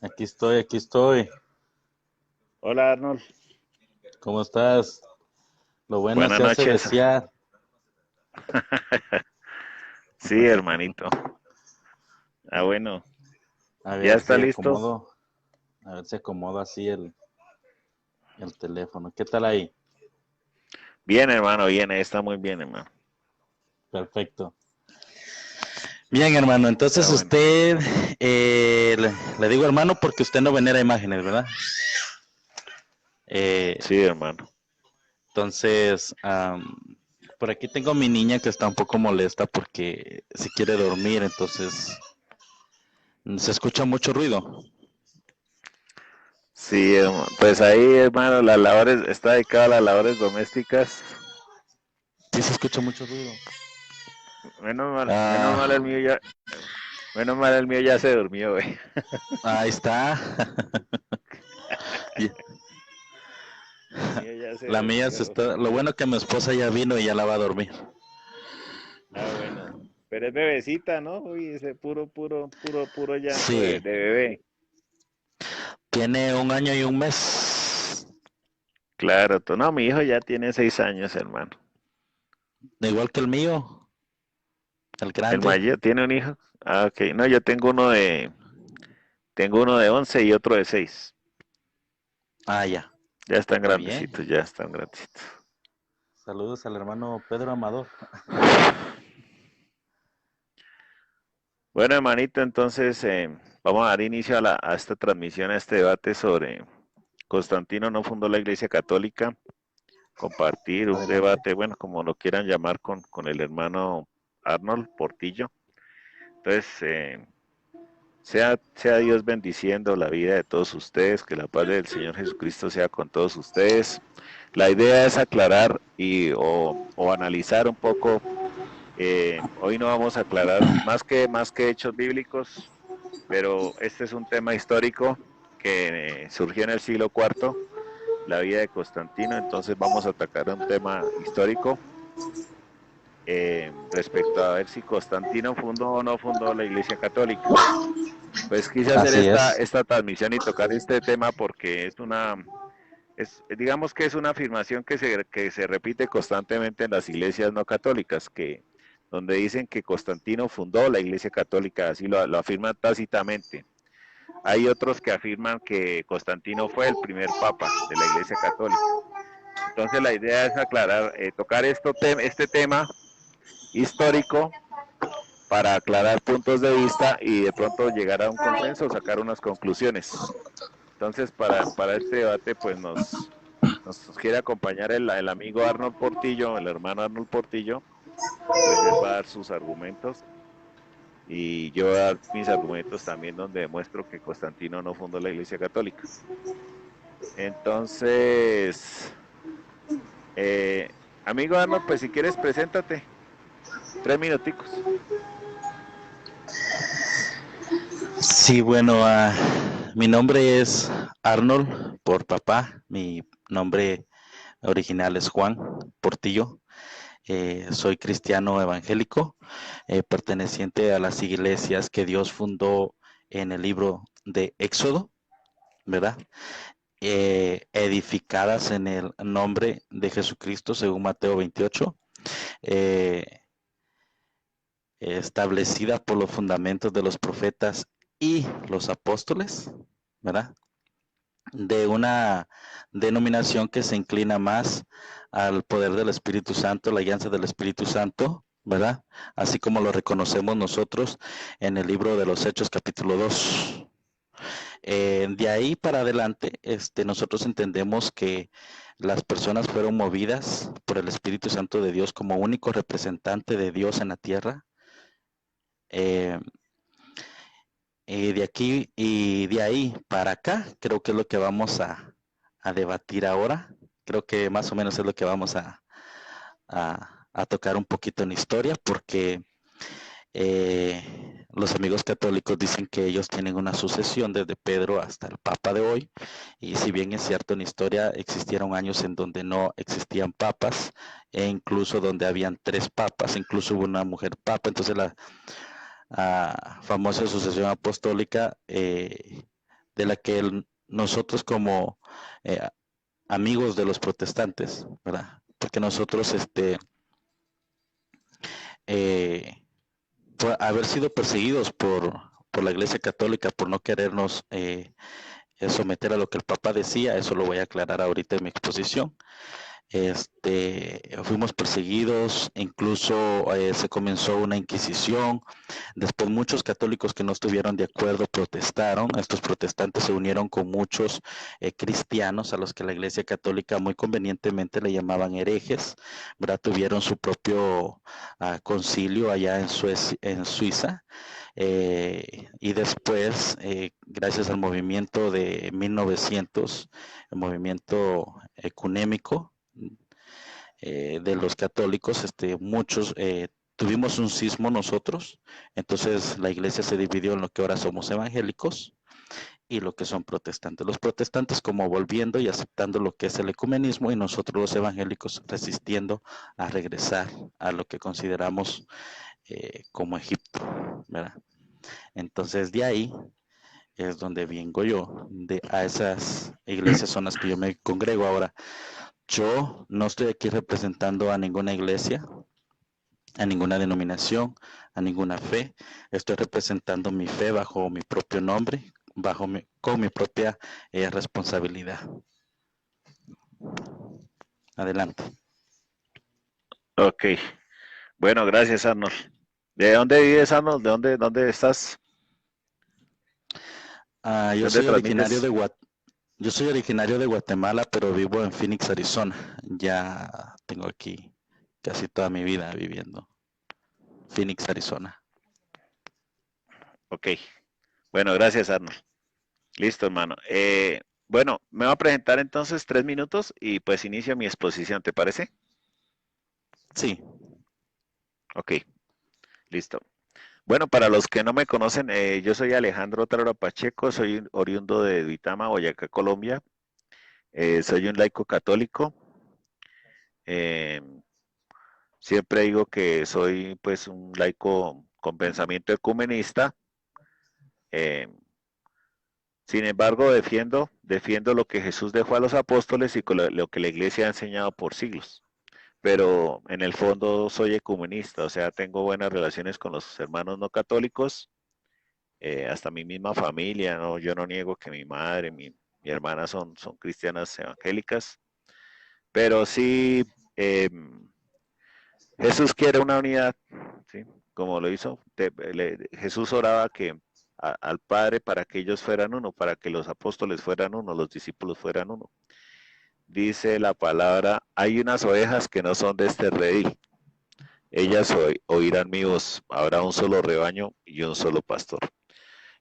Aquí estoy, aquí estoy. Hola Arnold, ¿Cómo estás? Lo bueno buenas se hace noches. desear. Sí, hermanito. Bueno, A ¿ya ver está si listo? acomodo, a ver si acomodo así el teléfono. ¿Qué tal ahí? Bien, hermano, bien, está muy bien, hermano. Perfecto. Bien, hermano, Está entonces bueno. usted, le digo hermano porque usted no venera imágenes, ¿verdad? Eh, Sí, hermano. entonces, por aquí tengo a mi niña que está un poco molesta porque si quiere dormir, entonces se escucha mucho ruido. Sí, pues ahí, hermano, las labores, está dedicado a las labores domésticas. Sí, se escucha mucho ruido. Menos mal el Ah, mío ya, menos mal el mío ya se durmió, güey. ahí está. Y El mío ya se la mía se durmió. está. Lo bueno que mi esposa ya vino y ya la va a dormir. Bueno. Pero es bebecita, ¿no? Uy, ese puro llanto de, Sí, de bebé. tiene 1 año y 1 mes. Claro, no, mi hijo ya tiene 6 años, hermano. Igual que el mío, el El grande. mayor tiene un hijo. Ah, ok. No, yo tengo uno de 11 y otro de 6. Ah, ya. Ya están Está bien. grandecitos, ya están grandecitos. Saludos al hermano Pedro Amador. Bueno, hermanito, entonces vamos a dar inicio a esta transmisión, a este debate sobre Constantino no fundó la Iglesia Católica. Compartir un Adelante. debate, bueno, como lo quieran llamar, con el hermano Arnold Portillo. Entonces, sea Dios bendiciendo la vida de todos ustedes, que la paz del Señor Jesucristo sea con todos ustedes. La idea es aclarar o analizar un poco. Hoy no vamos a aclarar más que hechos bíblicos, pero este es un tema histórico que surgió en el siglo IV, la vida de Constantino. Entonces vamos a atacar un tema histórico respecto a ver si Constantino fundó o no fundó la Iglesia Católica. Pues quise hacer Así esta, es. esta transmisión y tocar este tema porque digamos que es una afirmación que se repite constantemente en las iglesias no católicas, donde dicen que Constantino fundó la Iglesia Católica, así lo afirman tácitamente. Hay otros que afirman que Constantino fue el primer papa de la Iglesia Católica. Entonces la idea es aclarar, tocar este tema histórico para aclarar puntos de vista y de pronto llegar a un consenso, sacar unas conclusiones. Entonces, para este debate, pues nos quiere acompañar el amigo Arnold Portillo, el hermano Arnold Portillo. Pues él va a dar sus argumentos y yo voy a dar mis argumentos también donde demuestro que Constantino no fundó la Iglesia Católica. Entonces, eh, amigo Arnold, pues si quieres, preséntate. 3 minuticos. Sí, bueno, mi nombre es Arnold por papá. Mi nombre original es Juan Portillo. Soy cristiano evangélico, perteneciente a las iglesias que Dios fundó en el libro de Éxodo, ¿verdad? Edificadas en el nombre de Jesucristo, según Mateo 28, eh, establecida por los fundamentos de los profetas y los apóstoles, ¿verdad? De una denominación que se inclina más al poder del Espíritu Santo, la alianza del Espíritu Santo, ¿verdad? Así como lo reconocemos nosotros en el libro de los Hechos capítulo 2. De ahí para adelante, nosotros entendemos que las personas fueron movidas por el Espíritu Santo de Dios como único representante de Dios en la tierra. Eh, y de aquí y de ahí para acá, creo que es lo que vamos a debatir ahora. Creo que más o menos es lo que vamos a tocar un poquito en historia, porque los amigos católicos dicen que ellos tienen una sucesión desde Pedro hasta el Papa de hoy, y si bien es cierto, en historia existieron años en donde no existían papas, e incluso donde habían 3 papas, incluso hubo una mujer papa. Entonces famosa sucesión apostólica, de la que nosotros como amigos de los protestantes, ¿verdad? Porque nosotros, por haber sido perseguidos por la Iglesia Católica, por no querernos someter a lo que el Papa decía, eso lo voy a aclarar ahorita en mi exposición. Fuimos perseguidos, incluso se comenzó una inquisición. Después muchos católicos que no estuvieron de acuerdo protestaron. Estos protestantes se unieron con muchos cristianos a los que la Iglesia Católica muy convenientemente le llamaban herejes, ¿verdad? Tuvieron su propio concilio allá en Suiza. Y después, gracias al movimiento de 1900, el movimiento ecuménico, de los católicos, muchos tuvimos un sismo nosotros, entonces la iglesia se dividió en lo que ahora somos evangélicos y lo que son protestantes. Los protestantes como volviendo y aceptando lo que es el ecumenismo, y nosotros los evangélicos resistiendo a regresar a lo que consideramos como Egipto, ¿verdad? Entonces de ahí es donde vengo yo, a esas iglesias son las que yo me congrego ahora. Yo no estoy aquí representando a ninguna iglesia, a ninguna denominación, a ninguna fe. Estoy representando mi fe bajo mi propio nombre, con mi propia responsabilidad. Adelante. Ok. Bueno, gracias, Arnold. ¿De dónde vives, Arnold? ¿Dónde estás? Yo ¿Dónde soy originario transmites? yo soy originario de Guatemala, pero vivo en Phoenix, Arizona. Ya tengo aquí casi toda mi vida viviendo. Phoenix, Arizona. Ok. Bueno, gracias, Arnold. Listo, hermano. Bueno, me voy a presentar entonces 3 minutos y pues inicio mi exposición, ¿te parece? Sí. Ok, listo. Bueno, para los que no me conocen, yo soy Alejandro Tarora Pacheco, soy oriundo de Duitama, Boyacá, Colombia. Soy un laico católico. Eh, Siempre digo que soy pues un laico con pensamiento ecumenista. Eh, Sin embargo, defiendo lo que Jesús dejó a los apóstoles y lo que la iglesia ha enseñado por siglos. Pero en el fondo soy ecumenista, o sea, tengo buenas relaciones con los hermanos no católicos, hasta mi misma familia, ¿no? Yo no niego que mi madre, mi hermana son cristianas evangélicas, pero sí, eh, Jesús quiere una unidad, ¿sí? Como lo hizo, Jesús oraba al Padre para que ellos fueran uno, para que los apóstoles fueran uno, los discípulos fueran uno. Dice la palabra, hay unas ovejas que no son de este redil, ellas oirán mi voz, habrá un solo rebaño y un solo pastor.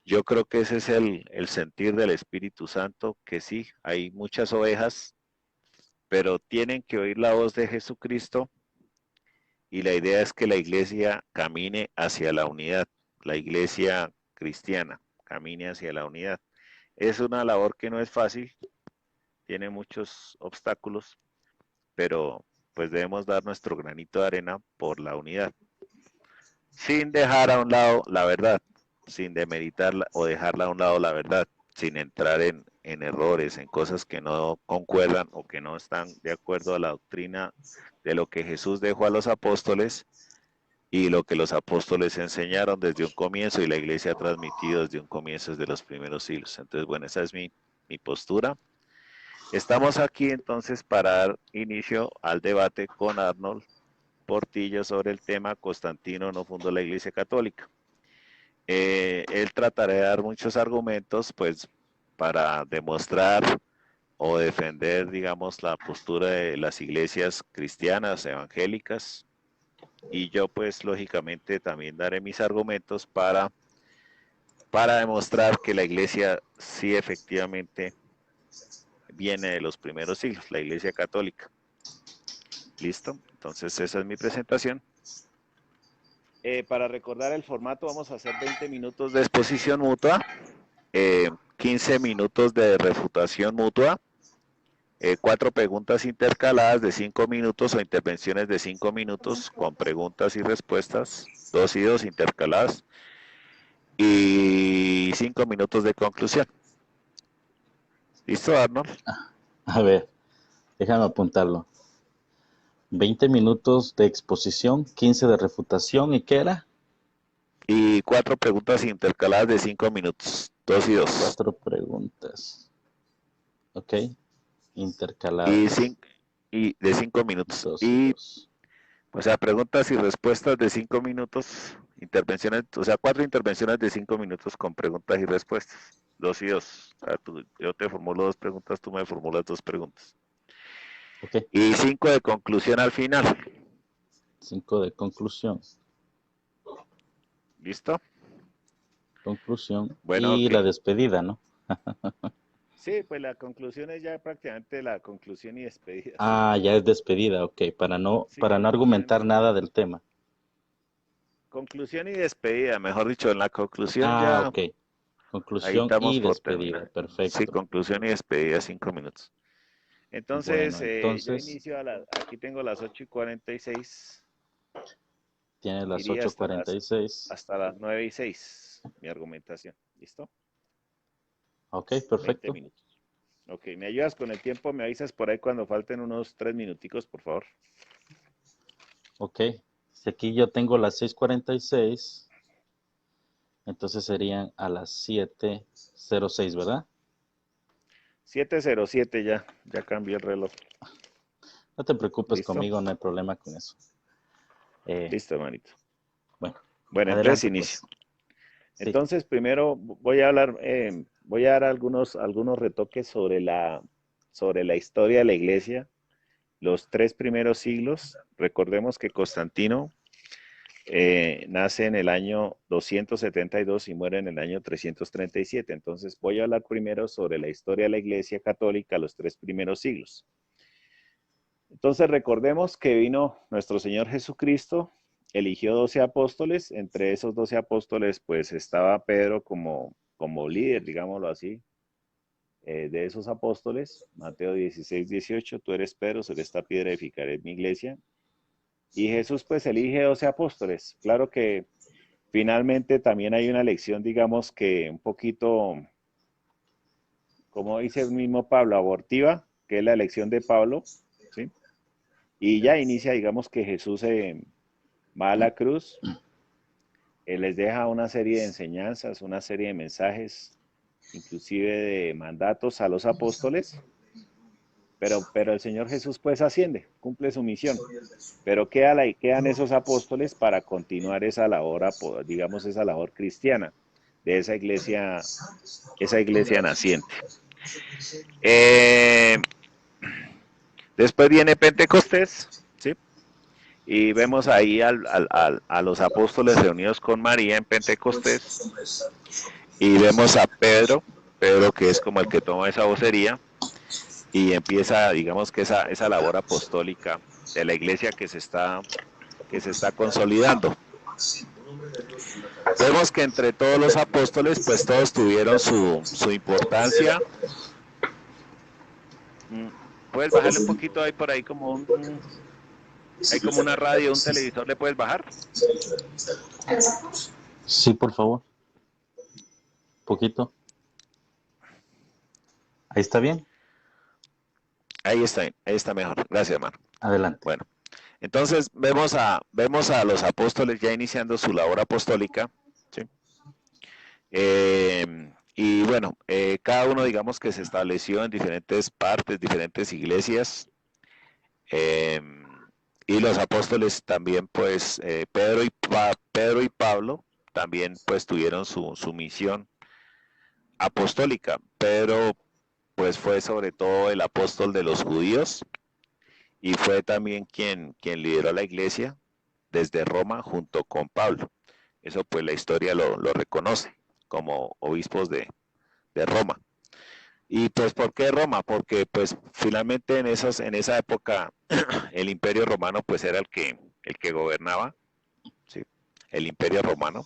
Yo creo que ese es el sentir del Espíritu Santo, que sí, hay muchas ovejas, pero tienen que oír la voz de Jesucristo y la idea es que la iglesia camine hacia la unidad, la iglesia cristiana camine hacia la unidad. Es una labor que no es fácil, tiene muchos obstáculos, pero pues debemos dar nuestro granito de arena por la unidad, sin dejar a un lado la verdad, sin demeritarla o dejarla a un lado la verdad, sin entrar en errores, en cosas que no concuerdan o que no están de acuerdo a la doctrina de lo que Jesús dejó a los apóstoles y lo que los apóstoles enseñaron desde un comienzo y la iglesia ha transmitido desde un comienzo, desde los primeros siglos. Entonces, bueno, esa es mi postura. Estamos aquí entonces para dar inicio al debate con Arnold Portillo sobre el tema Constantino no fundó la Iglesia Católica. Él tratará de dar muchos argumentos pues para demostrar o defender, digamos, la postura de las iglesias cristianas, evangélicas, y yo pues lógicamente también daré mis argumentos para demostrar que la iglesia sí efectivamente viene de los primeros siglos, la iglesia católica. ¿Listo? Entonces esa es mi presentación. Para recordar el formato vamos a hacer 20 minutos de exposición mutua, 15 minutos de refutación mutua, 4 preguntas intercaladas de 5 minutos o intervenciones de 5 minutos con preguntas y respuestas, 2 y 2 intercaladas, y 5 minutos de conclusión. ¿Listo, Arnold? A ver, déjame apuntarlo. 20 minutos de exposición, 15 de refutación, ¿y qué era? Y 4 preguntas intercaladas de 5 minutos, 2 y 2. 4 preguntas. Ok, Y, intercaladas. y de 5 minutos. 2 y 2. O sea, preguntas y respuestas de 5 minutos, intervenciones, o sea, 4 intervenciones de 5 minutos con preguntas y respuestas. 2 y 2. O sea, yo te formulo 2 preguntas, tú me formulas 2 preguntas. Ok. Y 5 de conclusión al final. 5 de conclusión. ¿Listo? Conclusión. Bueno, Y ok. la despedida, ¿no? Sí, pues la conclusión es ya prácticamente la conclusión y despedida, sí. Ah, ya es despedida, ok. Sí, Para no conclusión y argumentar nada despedida. del tema. Conclusión y despedida, mejor dicho, en la conclusión Ah, ya, ok. ahí Conclusión estamos y por despedida. terminar. Sí, Perfecto. conclusión y despedida, 5 minutos. Entonces, Bueno, yo entonces inicio aquí tengo las 8:46, tiene las iría 8:46. hasta las 9:06, mi argumentación. ¿Listo? Ok, 20 perfecto. minutos. Ok, ¿me ayudas con el tiempo? ¿Me avisas por ahí cuando falten unos 3 minuticos, por favor? Ok. Si aquí yo tengo las 6:46, entonces serían a las 7:06, ¿verdad? 7:07 ya cambié el reloj. No te preocupes ¿Listo? conmigo, no hay problema con eso. Listo, hermanito. Bueno, Bueno, entonces adelante inicio. pues. Sí, Entonces, primero voy a hablar, voy a dar algunos retoques sobre la historia de la iglesia, los 3 primeros siglos. Recordemos que Constantino nace en el año 272 y muere en el año 337. Entonces, voy a hablar primero sobre la historia de la iglesia católica, los 3 primeros siglos. Entonces, recordemos que vino nuestro Señor Jesucristo, eligió 12 apóstoles, entre esos 12 apóstoles pues estaba Pedro como líder, digámoslo así, de esos apóstoles. Mateo 16:18, tú eres Pedro, sobre esta piedra edificaré mi iglesia. Y Jesús pues elige 12 apóstoles. Claro que finalmente también hay una lección, digamos que un poquito, como dice el mismo Pablo, abortiva, que es la elección de Pablo, ¿sí? Y ya inicia, digamos que Jesús va a la cruz, les deja una serie de enseñanzas, una serie de mensajes, inclusive de mandatos a los apóstoles, pero el Señor Jesús pues asciende, cumple su misión, pero quedan esos apóstoles para continuar esa labor, digamos, esa labor cristiana de esa iglesia naciente. Después viene Pentecostés, ¿sí? Y vemos ahí a los apóstoles reunidos con María en Pentecostés. Y vemos a Pedro que es como el que toma esa vocería y empieza, digamos que esa labor apostólica de la iglesia que se está consolidando. Vemos que entre todos los apóstoles, pues todos tuvieron su importancia. ¿Puedes bajarle un poquito ahí por ahí como hay como una radio, un televisor, ¿le puedes bajar? sí, por favor. Poquito. Ahí está bien. Ahí está mejor. Gracias, hermano. Adelante. Bueno, entonces vemos a los apóstoles ya iniciando su labor apostólica, ¿sí? Y bueno, cada uno digamos que se estableció en diferentes partes, diferentes iglesias, y los apóstoles también pues Pedro y Pablo también pues tuvieron su misión apostólica. Pedro pues fue sobre todo el apóstol de los judíos y fue también quien lideró la iglesia desde Roma junto con Pablo. Eso pues la historia lo reconoce como obispos de Roma. Y pues ¿por qué Roma? Porque pues finalmente en esa época el Imperio Romano pues era el que gobernaba, ¿sí? El Imperio Romano.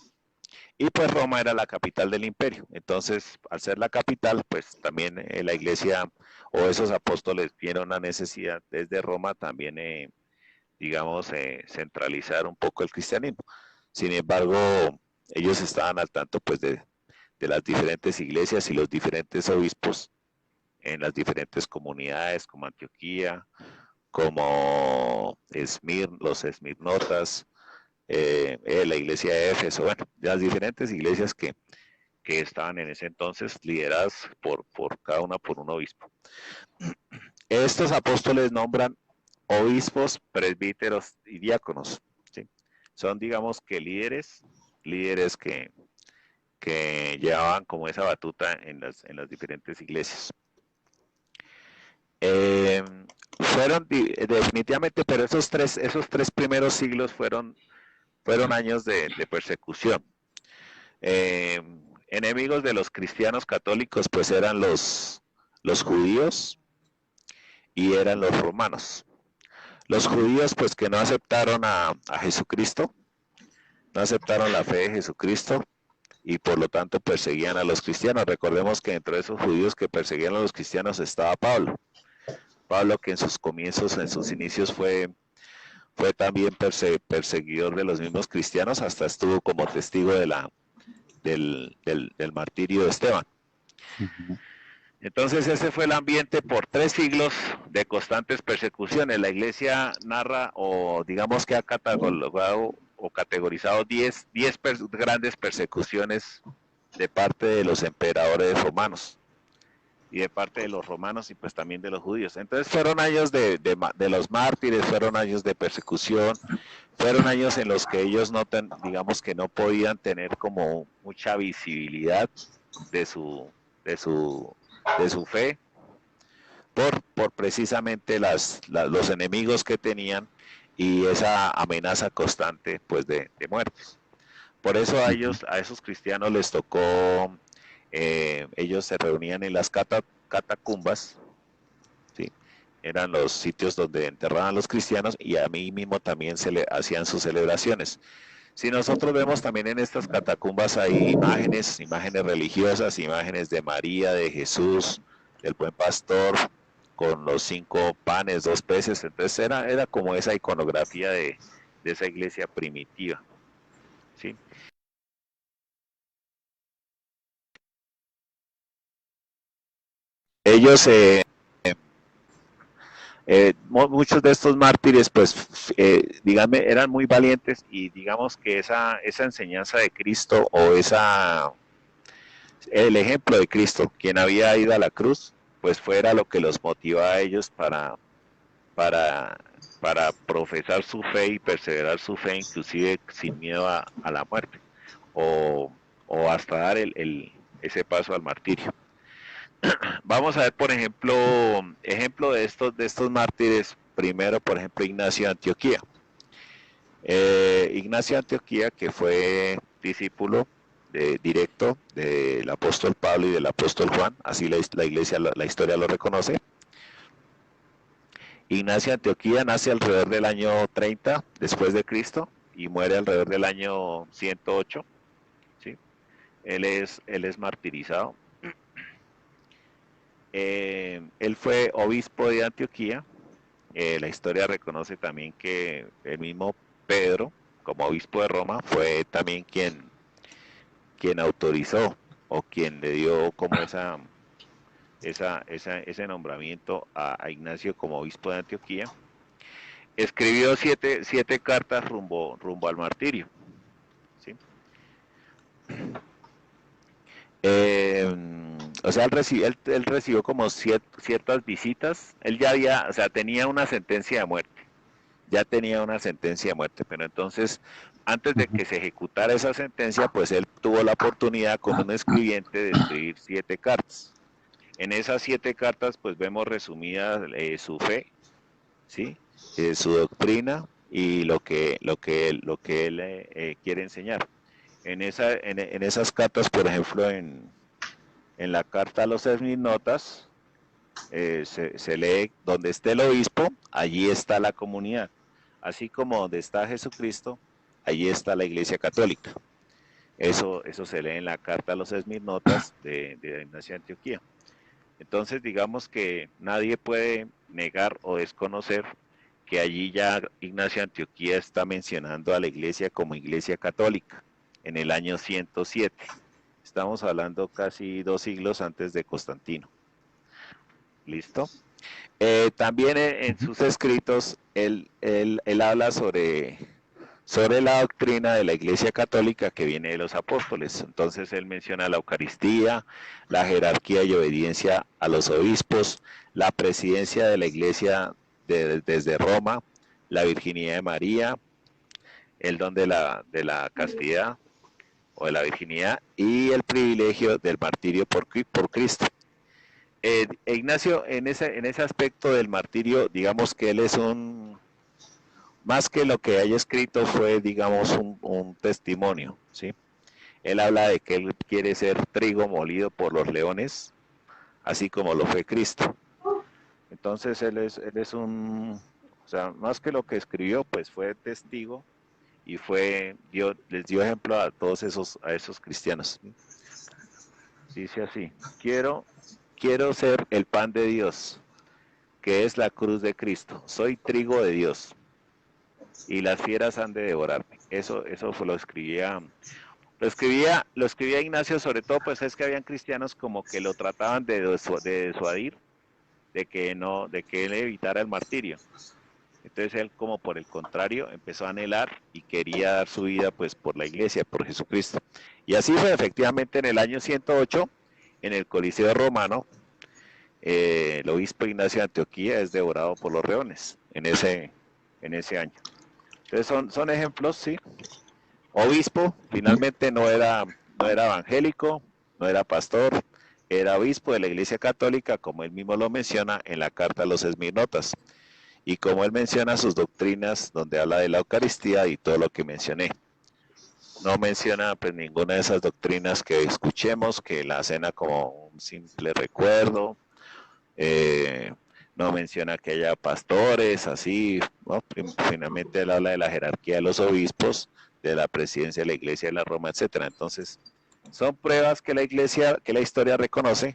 Y pues Roma era la capital del imperio. Entonces, al ser la capital, pues también la iglesia o esos apóstoles vieron la necesidad desde Roma también, digamos, centralizar un poco el cristianismo. Sin embargo, ellos estaban al tanto pues de las diferentes iglesias y los diferentes obispos en las diferentes comunidades como Antioquía, como los esmirnotas, la iglesia de Éfeso, bueno, las diferentes iglesias que estaban en ese entonces lideradas por cada una por un obispo. Estos apóstoles nombran obispos, presbíteros y diáconos. ¿Sí? Son, digamos, que líderes que llevaban como esa batuta en las diferentes iglesias. Fueron definitivamente, pero esos tres primeros siglos fueron años de persecución. Enemigos de los cristianos católicos pues eran los judíos y eran los romanos. Los judíos pues que no aceptaron a Jesucristo, no aceptaron la fe de Jesucristo y por lo tanto perseguían a los cristianos. Recordemos que entre esos judíos que perseguían a los cristianos estaba Pablo. Pablo que en sus comienzos, en sus inicios fue también perseguidor de los mismos cristianos, hasta estuvo como testigo de del martirio de Esteban. Ujú. Entonces ese fue el ambiente por 3 siglos de constantes persecuciones. La iglesia narra o digamos que ha catalogado o categorizado 10 grandes persecuciones de parte de los emperadores romanos y de parte de los romanos y pues también de los judíos. Entonces fueron años de los mártires, fueron años de persecución, fueron años en los que ellos digamos que no podían tener como mucha visibilidad de su fe por precisamente los enemigos que tenían y esa amenaza constante pues de muertes. Por eso a esos cristianos les tocó, ellos se reunían en las catacumbas, ¿sí? Eran los sitios donde enterraban a los cristianos y a mí mismo también se le hacían sus celebraciones. Si nosotros vemos también en estas catacumbas hay imágenes religiosas, imágenes de María, de Jesús, del buen pastor, con los 5 panes, 2 peces. Entonces era como esa iconografía de esa iglesia primitiva. ¿Sí? Ellos, muchos de estos mártires, pues, dígame, eran muy valientes y digamos que esa enseñanza de Cristo o el ejemplo de Cristo, quien había ido a la cruz, pues fuera lo que los motivaba a ellos para, para profesar su fe y perseverar su fe, inclusive sin miedo a la muerte, o, o hasta dar ese paso al martirio. Vamos a ver, por ejemplo, ejemplo de estos mártires. Primero, por ejemplo, Ignacio de Antioquía. Ignacio de Antioquía, que fue discípulo directo del apóstol Pablo y del apóstol Juan, así la iglesia, la historia lo reconoce. Ignacio de Antioquía nace alrededor del año 30 después de Cristo y muere alrededor del año 108. ¿Sí? Él es martirizado. Él fue obispo de Antioquía. La historia reconoce también que el mismo Pedro, como obispo de Roma, fue también quien autorizó o quien le dio como ese nombramiento a Ignacio como obispo de Antioquía. Escribió siete cartas rumbo al martirio. ¿Sí? O sea, él recibió como ciertas visitas. Él ya había, o sea, tenía una sentencia de muerte. Ya tenía una sentencia de muerte, pero entonces, antes de que se ejecutara esa sentencia, pues él tuvo la oportunidad con un escribiente de escribir 7 cartas. En esas 7 cartas, pues vemos resumida su fe, ¿sí? Su doctrina y lo que él quiere enseñar. En esas cartas, por ejemplo, en la carta a los esmirnotas, se lee: donde esté el obispo, allí está la comunidad. Así como donde está Jesucristo, allí está la Iglesia Católica. Eso se lee en la carta a los esmirnotas de Ignacio de Antioquía. Entonces, digamos que nadie puede negar o desconocer que allí ya Ignacio de Antioquía está mencionando a la Iglesia como Iglesia Católica. en el año 107. Estamos hablando casi 2 siglos antes de Constantino. ¿Listo? También en sus escritos, él habla sobre la doctrina de la Iglesia Católica que viene de los apóstoles. Entonces él menciona la Eucaristía, la jerarquía y obediencia a los obispos, la presidencia de la Iglesia desde Roma, la virginidad de María, el don de la castidad o de la virginidad y el privilegio del martirio por Cristo. Ignacio, en ese aspecto del martirio, digamos que él es más que lo que haya escrito fue, digamos, un testimonio, ¿sí? Él habla de que él quiere ser trigo molido por los leones, así como lo fue Cristo. Entonces él es o sea, más que lo que escribió, pues fue testigo y les dio ejemplo a todos esos cristianos. Dice así: quiero ser el pan de Dios, que es la cruz de Cristo. Soy trigo de Dios, y las fieras han de devorarme. Eso lo escribía Ignacio, sobre todo, pues es que habían cristianos como que lo trataban de disuadir, de que él evitara el martirio. Entonces él, como por el contrario, empezó a anhelar y quería dar su vida pues por la iglesia, por Jesucristo. Y así fue. Efectivamente, en el año 108, en el Coliseo Romano, el obispo Ignacio de Antioquía es devorado por los leones en ese año. Entonces son ejemplos, sí. Obispo, finalmente no era evangélico, no era pastor, era obispo de la Iglesia Católica, como él mismo lo menciona en la carta a los Esmirnotas. Y como él menciona sus doctrinas, donde habla de la Eucaristía y todo lo que mencioné. No menciona pues ninguna de esas doctrinas que escuchemos, que la cena como un simple recuerdo. No menciona que haya pastores, así, ¿no? Finalmente él habla de la jerarquía de los obispos, de la presidencia de la Iglesia de la Roma, etcétera. Entonces, son pruebas que la historia reconoce,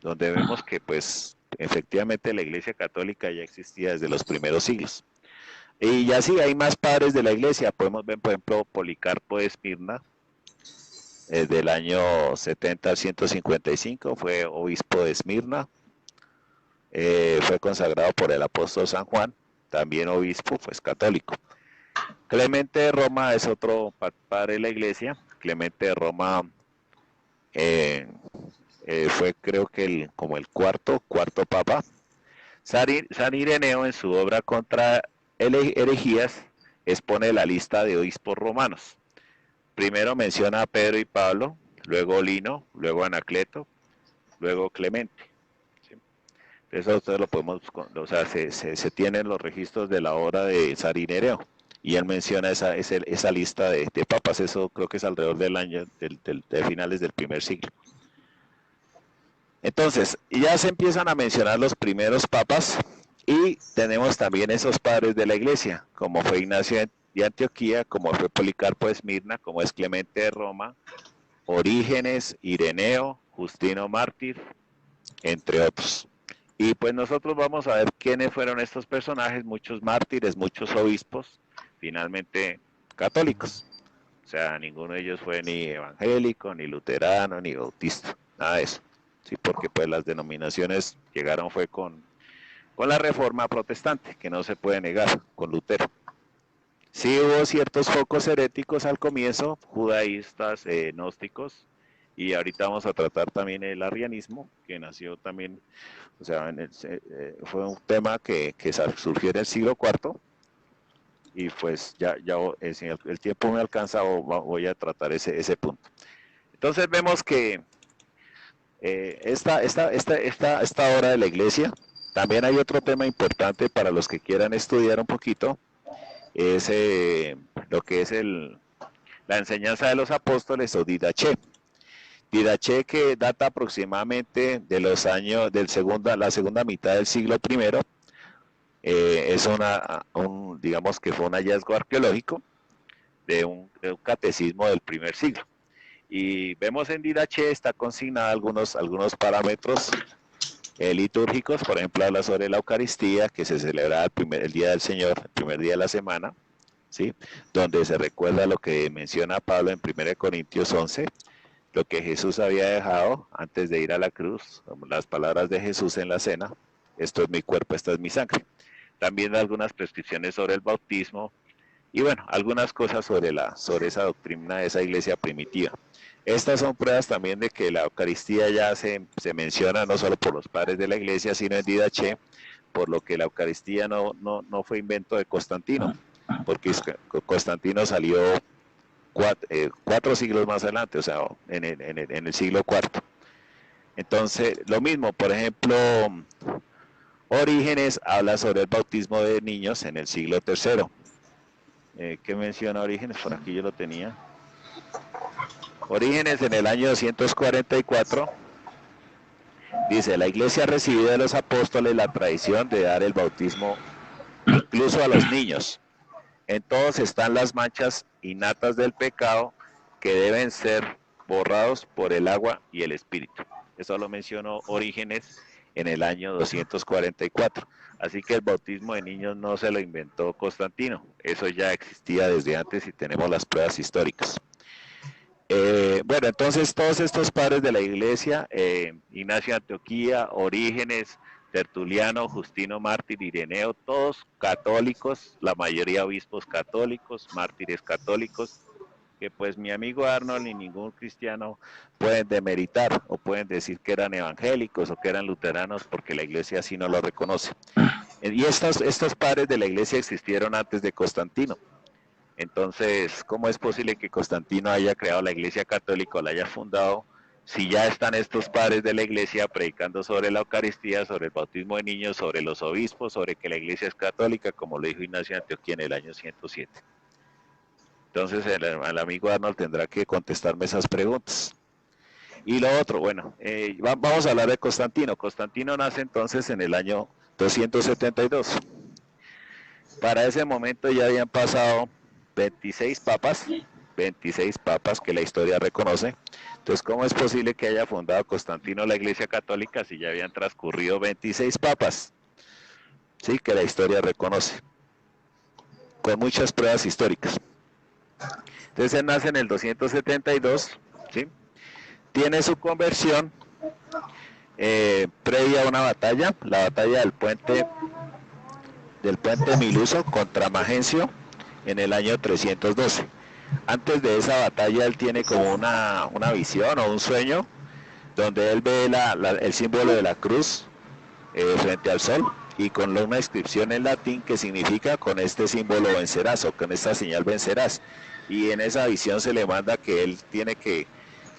donde vemos que pues efectivamente la Iglesia Católica ya existía desde los primeros siglos. Y ya sí, hay más padres de la Iglesia. Podemos ver, por ejemplo, Policarpo de Esmirna, del año 70 al 155, fue obispo de Esmirna. Fue consagrado por el apóstol San Juan, también obispo, pues católico. Clemente de Roma es otro padre de la Iglesia. Clemente de Roma fue, creo que como el cuarto papa. San Ireneo, en su obra contra herejías, expone la lista de obispos romanos. Primero menciona a Pedro y Pablo, luego Lino, luego Anacleto, luego Clemente. ¿Sí? Eso ustedes lo podemos, o sea, se tienen los registros de la obra de San Ireneo, y él menciona esa lista de papas. Eso creo que es alrededor del año, de finales del primer siglo. Entonces, ya se empiezan a mencionar los primeros papas, y tenemos también esos padres de la iglesia, como fue Ignacio de Antioquía, como fue Policarpo de Esmirna, como es Clemente de Roma, Orígenes, Ireneo, Justino Mártir, entre otros. Y pues nosotros vamos a ver quiénes fueron estos personajes, muchos mártires, muchos obispos, finalmente católicos. O sea, ninguno de ellos fue ni evangélico, ni luterano, ni bautista, nada de eso. Sí, porque pues las denominaciones llegaron fue con la reforma protestante, que no se puede negar, con Lutero. Sí hubo ciertos focos heréticos al comienzo, judaístas, gnósticos, y ahorita vamos a tratar también el arrianismo, que nació también, o sea, fue un tema que surgió en el siglo IV, y pues ya el tiempo me alcanza, voy a tratar ese punto. Entonces vemos que esta hora de la iglesia, también hay otro tema importante para los que quieran estudiar un poquito, es lo que es la enseñanza de los apóstoles, o Didache. Didache, que data aproximadamente de los años la segunda mitad del siglo I, es digamos que fue un hallazgo arqueológico de un catecismo del primer siglo. Y vemos en Didache está consignada algunos parámetros litúrgicos. Por ejemplo, habla sobre la Eucaristía, que se celebra el día del Señor, el primer día de la semana, ¿sí? Donde se recuerda lo que menciona Pablo en 1 Corintios 11, lo que Jesús había dejado antes de ir a la cruz, las palabras de Jesús en la cena: esto es mi cuerpo, esta es mi sangre. También algunas prescripciones sobre el bautismo y bueno, algunas cosas sobre esa doctrina de esa iglesia primitiva. Estas son pruebas también de que la Eucaristía ya se menciona no solo por los padres de la iglesia, sino en Didache, por lo que la Eucaristía no fue invento de Constantino, porque Constantino salió 4 siglos más adelante, o sea, en el siglo IV. Entonces, lo mismo, por ejemplo, Orígenes habla sobre el bautismo de niños en el siglo III. ¿Qué menciona Orígenes? Por aquí yo lo tenía. Orígenes en el año 244 dice: la iglesia ha recibido de los apóstoles la tradición de dar el bautismo incluso a los niños. En todos están las manchas innatas del pecado que deben ser borrados por el agua y el espíritu. Eso lo mencionó Orígenes en el año 244. Así que el bautismo de niños no se lo inventó Constantino. Eso ya existía desde antes y tenemos las pruebas históricas. Bueno, entonces todos estos padres de la iglesia, Ignacio de Antioquía, Orígenes, Tertuliano, Justino Mártir, Ireneo, todos católicos, la mayoría obispos católicos, mártires católicos, que pues mi amigo Arnold ni ningún cristiano pueden demeritar o pueden decir que eran evangélicos o que eran luteranos, porque la iglesia así no lo reconoce. Y estos padres de la iglesia existieron antes de Constantino. Entonces, ¿cómo es posible que Constantino haya creado la iglesia católica o la haya fundado si ya están estos padres de la iglesia predicando sobre la Eucaristía, sobre el bautismo de niños, sobre los obispos, sobre que la iglesia es católica, como lo dijo Ignacio de Antioquía en el año 107? Entonces el amigo Arnold tendrá que contestarme esas preguntas. Y lo otro, bueno, vamos a hablar de Constantino. Constantino nace entonces en el año 272. Para ese momento ya habían pasado 26 papas que la historia reconoce. Entonces, ¿cómo es posible que haya fundado Constantino la Iglesia Católica si ya habían transcurrido 26 papas? Sí, que la historia reconoce, con muchas pruebas históricas. Entonces, él nace en el 272, ¿sí? Tiene su conversión previa a una batalla, la batalla del puente Miluso contra Magencio en el año 312. Antes de esa batalla él tiene como una visión o un sueño donde él ve el símbolo de la cruz frente al sol y con una inscripción en latín que significa: con este símbolo vencerás, o con esta señal vencerás. Y en esa visión se le manda que él tiene que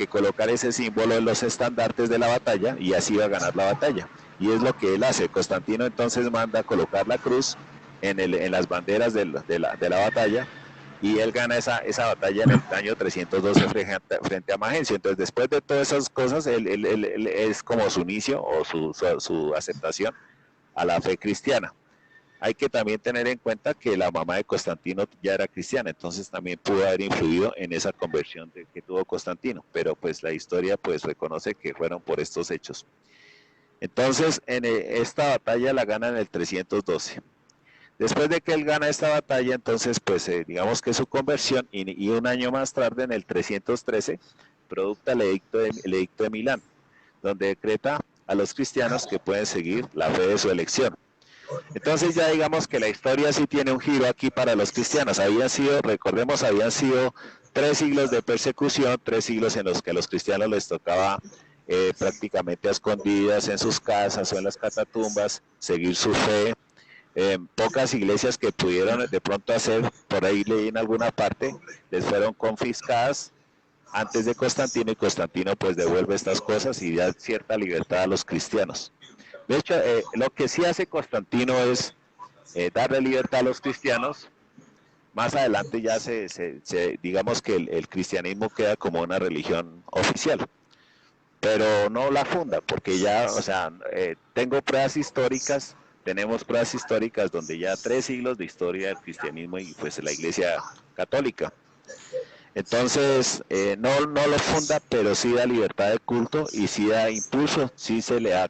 colocar ese símbolo en los estandartes de la batalla y así va a ganar la batalla. Y es lo que él hace. Constantino entonces manda colocar la cruz en las banderas de la batalla, y él gana esa batalla en el año 312 frente a Magencio. Entonces, después de todas esas cosas, él es como su inicio o su aceptación a la fe cristiana. Hay que también tener en cuenta que la mamá de Constantino ya era cristiana, entonces también pudo haber influido en esa conversión que tuvo Constantino, pero pues la historia pues reconoce que fueron por estos hechos. Entonces, en esta batalla la gana en el 312. Después de que él gana esta batalla, entonces pues digamos que su conversión, y un año más tarde, en el 313, producta el edicto de Milán, donde decreta a los cristianos que pueden seguir la fe de su elección. Entonces ya digamos que la historia sí tiene un giro aquí para los cristianos. Recordemos, habían sido 3 siglos de persecución, 3 siglos en los que a los cristianos les tocaba prácticamente a escondidas en sus casas o en las catatumbas seguir su fe. Pocas iglesias que pudieron de pronto hacer, por ahí leí en alguna parte, les fueron confiscadas antes de Constantino, y Constantino pues devuelve estas cosas y da cierta libertad a los cristianos. De hecho, lo que sí hace Constantino es darle libertad a los cristianos. Más adelante ya digamos que el cristianismo queda como una religión oficial, pero no la funda, porque ya, o sea, tenemos pruebas históricas donde ya 3 siglos de historia del cristianismo y pues la iglesia católica. Entonces, no lo funda, pero sí da libertad de culto y sí da impulso, sí se le da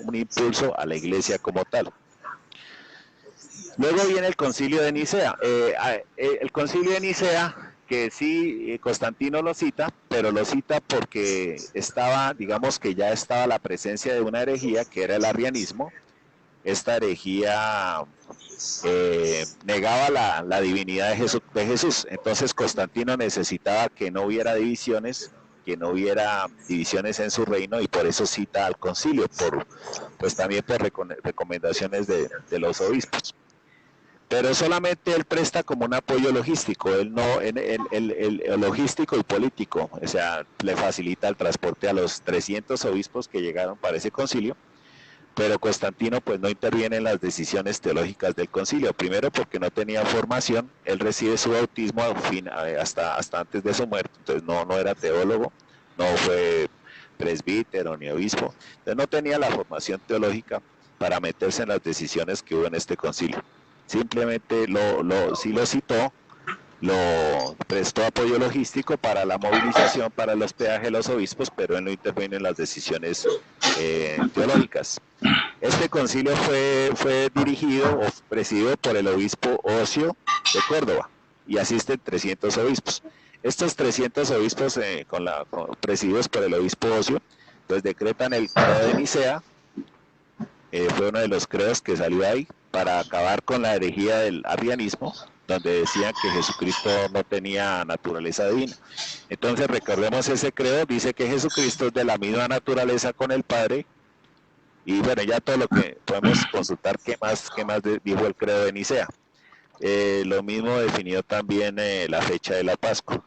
un impulso a la iglesia como tal. Luego viene el concilio de Nicea. El concilio de Nicea, que sí, Constantino lo cita, pero lo cita porque estaba, digamos que ya estaba la presencia de una herejía, que era el arrianismo. Esta herejía negaba la divinidad de Jesús. Entonces Constantino necesitaba que no hubiera divisiones, que no hubiera divisiones en su reino, y por eso cita al concilio, pues también por recomendaciones de los obispos. Pero solamente él presta como un apoyo logístico, él no, el logístico y político, o sea, le facilita el transporte a los 300 obispos que llegaron para ese concilio, pero Constantino pues no interviene en las decisiones teológicas del concilio, primero porque no tenía formación, él recibe su bautismo hasta antes de su muerte, entonces no era teólogo, no fue presbítero ni obispo, entonces no tenía la formación teológica para meterse en las decisiones que hubo en este concilio. Simplemente sí lo citó, lo prestó apoyo logístico para la movilización, para el hospedaje de los obispos, pero él no interviene en las decisiones teológicas. Este concilio fue dirigido o presidido por el obispo Ocio de Córdoba y asisten 300 obispos. Estos 300 obispos presididos por el obispo Ocio, pues decretan el credo de Nicea, fue uno de los credos que salió ahí para acabar con la herejía del arrianismo, donde decían que Jesucristo no tenía naturaleza divina. Entonces recordemos ese credo, dice que Jesucristo es de la misma naturaleza con el Padre, y bueno, ya todo lo que podemos consultar, qué más dijo el credo de Nicea. Lo mismo definió también la fecha de la Pascua.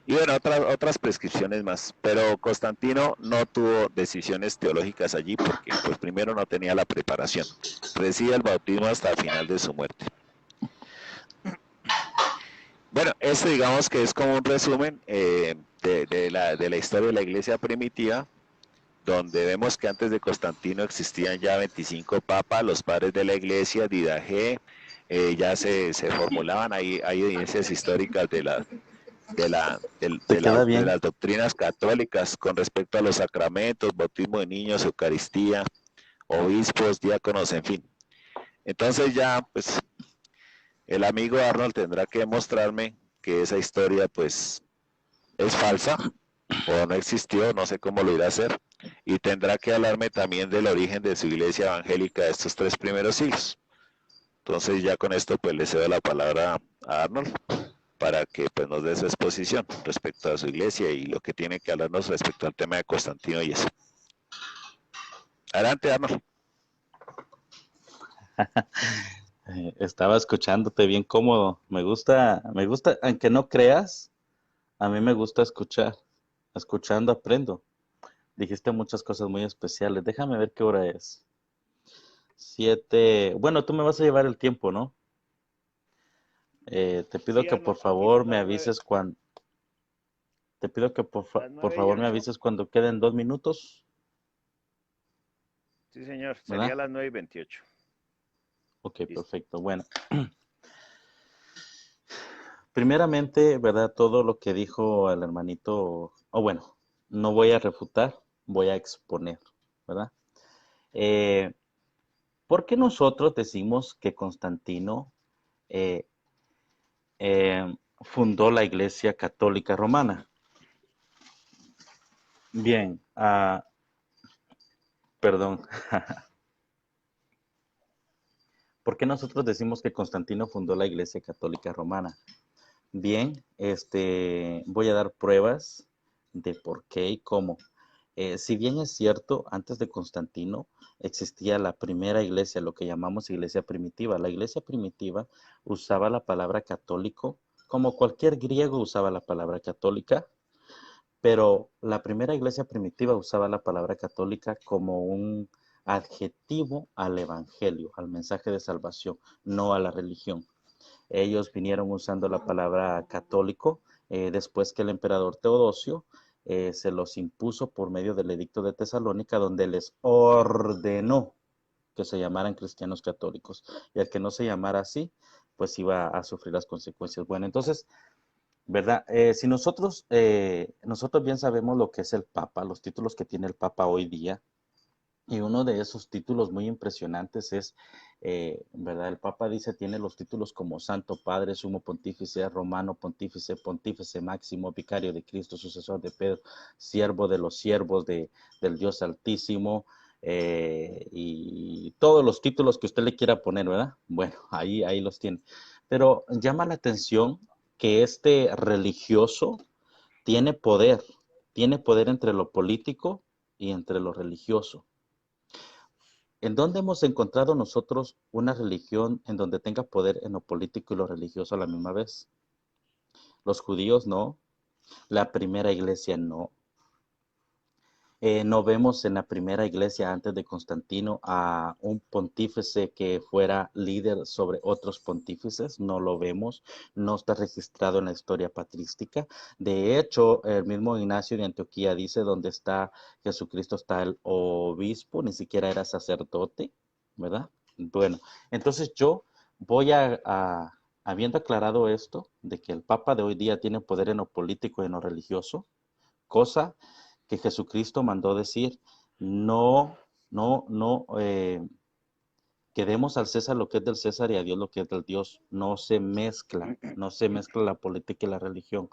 Y bueno, otras prescripciones más, pero Constantino no tuvo decisiones teológicas allí porque pues primero no tenía la preparación, recibe el bautismo hasta el final de su muerte. Bueno, este digamos que es como un resumen de la historia de la iglesia primitiva, donde vemos que antes de Constantino existían ya 25 papas, los padres de la iglesia, Didache, ya se formulaban, hay evidencias históricas de las doctrinas católicas con respecto a los sacramentos, bautismo de niños, Eucaristía, obispos, diáconos, en fin. Entonces ya, pues, el amigo Arnold tendrá que demostrarme que esa historia, pues, es falsa o no existió, no sé cómo lo irá a hacer, y tendrá que hablarme también del origen de su iglesia evangélica de estos 3 primeros siglos. Entonces ya con esto, pues, le cedo la palabra a Arnold para que pues nos dé su exposición respecto a su iglesia y lo que tiene que hablarnos respecto al tema de Constantino y eso. Adelante, Arnold. Estaba escuchándote bien cómodo. Me gusta, aunque no creas, a mí me gusta escuchar. Escuchando aprendo. Dijiste muchas cosas muy especiales. Déjame ver qué hora es. 7. Bueno, tú me vas a llevar el tiempo, ¿no? Te pido que por favor me avises cuando. Te pido que por favor me avises cuando queden 2 minutos. Sí, señor. Sería las 9:28. Ok, listo. Perfecto. Bueno. Primeramente, ¿verdad? Todo lo que dijo el hermanito, bueno, no voy a refutar, voy a exponer, ¿verdad? ¿Por qué nosotros decimos que Constantino fundó la Iglesia Católica Romana? Bien, perdón. ¿Por qué nosotros decimos que Constantino fundó la Iglesia Católica Romana? Bien, voy a dar pruebas de por qué y cómo. Si bien es cierto, antes de Constantino existía la primera iglesia, lo que llamamos iglesia primitiva. La iglesia primitiva usaba la palabra católico, como cualquier griego usaba la palabra católica, pero la primera iglesia primitiva usaba la palabra católica como un adjetivo al evangelio, al mensaje de salvación, no a la religión. Ellos vinieron usando la palabra católico después que el emperador Teodosio se los impuso por medio del edicto de Tesalónica, donde les ordenó que se llamaran cristianos católicos. Y al que no se llamara así, pues iba a sufrir las consecuencias. Bueno, entonces, ¿verdad? Si nosotros bien sabemos lo que es el Papa, los títulos que tiene el Papa hoy día, y uno de esos títulos muy impresionantes es ¿verdad? El Papa dice, tiene los títulos como Santo Padre, Sumo Pontífice, Romano Pontífice, Pontífice Máximo, Vicario de Cristo, Sucesor de Pedro, Siervo de los siervos del Dios Altísimo, y todos los títulos que usted le quiera poner, ¿verdad? Bueno, ahí los tiene. Pero llama la atención que este religioso tiene poder entre lo político y entre lo religioso. ¿En dónde hemos encontrado nosotros una religión en donde tenga poder en lo político y lo religioso a la misma vez? Los judíos no, la primera iglesia no. No vemos en la primera iglesia antes de Constantino a un pontífice que fuera líder sobre otros pontífices, no lo vemos, no está registrado en la historia patrística. De hecho, el mismo Ignacio de Antioquía dice donde está Jesucristo está el obispo, ni siquiera era sacerdote, ¿verdad? Bueno, entonces yo voy habiendo aclarado esto, de que el Papa de hoy día tiene poder en lo político y en lo religioso, cosa que Jesucristo mandó decir, no, que demos al César lo que es del César y a Dios lo que es del Dios. No se mezcla la política y la religión.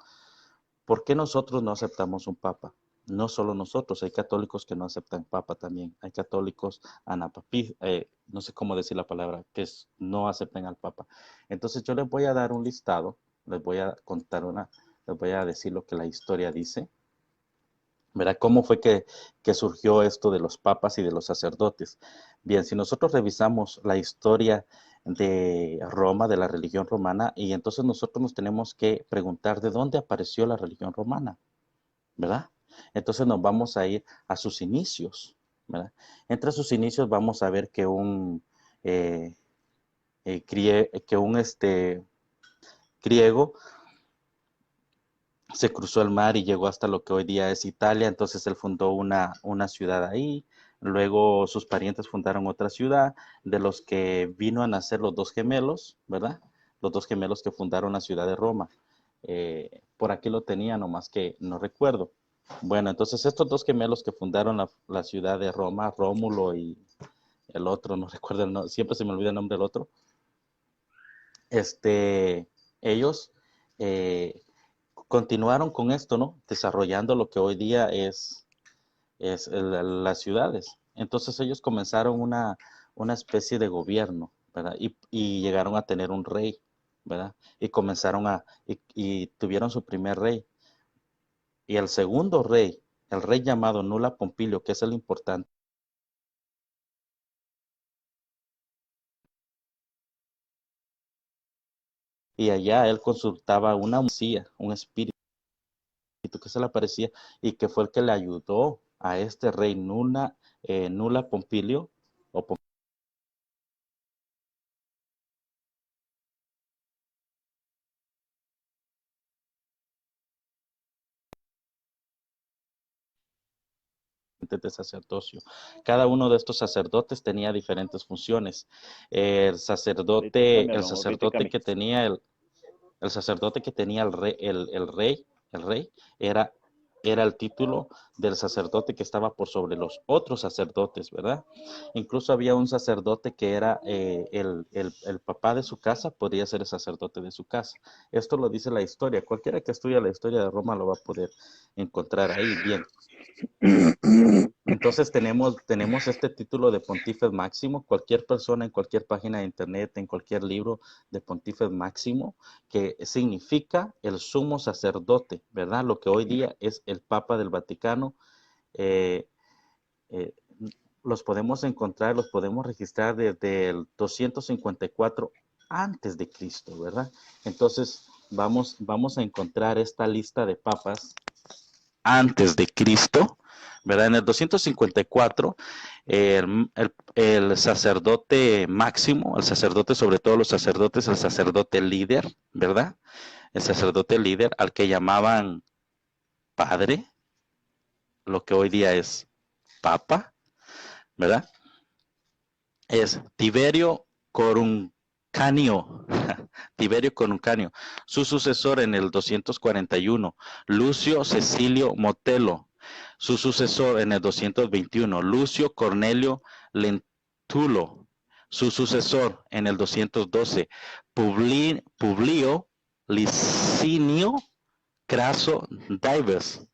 ¿Por qué nosotros no aceptamos un papa? No solo nosotros, hay católicos que no aceptan papa también. Hay católicos no sé cómo decir la palabra, no aceptan al papa. Entonces yo les voy a dar un listado, les voy a decir lo que la historia dice. ¿Verdad? ¿Cómo fue que surgió esto de los papas y de los sacerdotes? Bien, si nosotros revisamos la historia de Roma, de la religión romana, y entonces nosotros nos tenemos que preguntar de dónde apareció la religión romana, ¿verdad? Entonces nos vamos a ir a sus inicios, ¿verdad? Entre sus inicios vamos a ver que un griego se cruzó el mar y llegó hasta lo que hoy día es Italia, entonces él fundó una ciudad ahí, luego sus parientes fundaron otra ciudad, de los que vino a nacer los dos gemelos, ¿verdad? Los dos gemelos que fundaron la ciudad de Roma. Por aquí lo tenía, nomás que no recuerdo. Bueno, entonces estos dos gemelos que fundaron la ciudad de Roma, Rómulo y el otro, no recuerdo el nombre, siempre se me olvida el nombre del otro, ellos continuaron con esto, ¿no? Desarrollando lo que hoy día es las ciudades. Entonces ellos comenzaron una especie de gobierno, ¿verdad? Y llegaron a tener un rey, ¿verdad? Y y tuvieron su primer rey. Y el segundo rey, el rey llamado Nula Pompilio, que es el importante, y allá él consultaba una uncía, un espíritu que se le aparecía y que fue el que le ayudó a este rey Nula Pompilio o de sacerdocio. Cada uno de estos sacerdotes tenía diferentes funciones. El sacerdote que tenía el rey era el título del sacerdote que estaba por sobre los otros sacerdotes, ¿verdad? Incluso había un sacerdote que era el papá de su casa, podría ser el sacerdote de su casa. Esto lo dice la historia. Cualquiera que estudie la historia de Roma lo va a poder encontrar ahí bien. Entonces tenemos este título de Pontífice Máximo. Cualquier persona en cualquier página de internet, en cualquier libro de Pontífice Máximo, que significa el sumo sacerdote, ¿verdad? Lo que hoy día es el Papa del Vaticano. Eh, eh, los podemos encontrar, los podemos registrar desde el 254 antes de Cristo, ¿verdad? Entonces vamos a encontrar esta lista de papas antes de Cristo, ¿verdad? En el 254, el sacerdote máximo, el sacerdote sobre todos los sacerdotes, el sacerdote líder, ¿verdad? El sacerdote líder al que llamaban padre, lo que hoy día es papa, ¿verdad? Es Tiberio Coruncanio. Tiberio Coruncanio. Su sucesor en el 241, Lucio Cecilio Motelo. Su sucesor en el 221, Lucio Cornelio Lentulo. Su sucesor en el 212, Publio Licinio Craso Dives.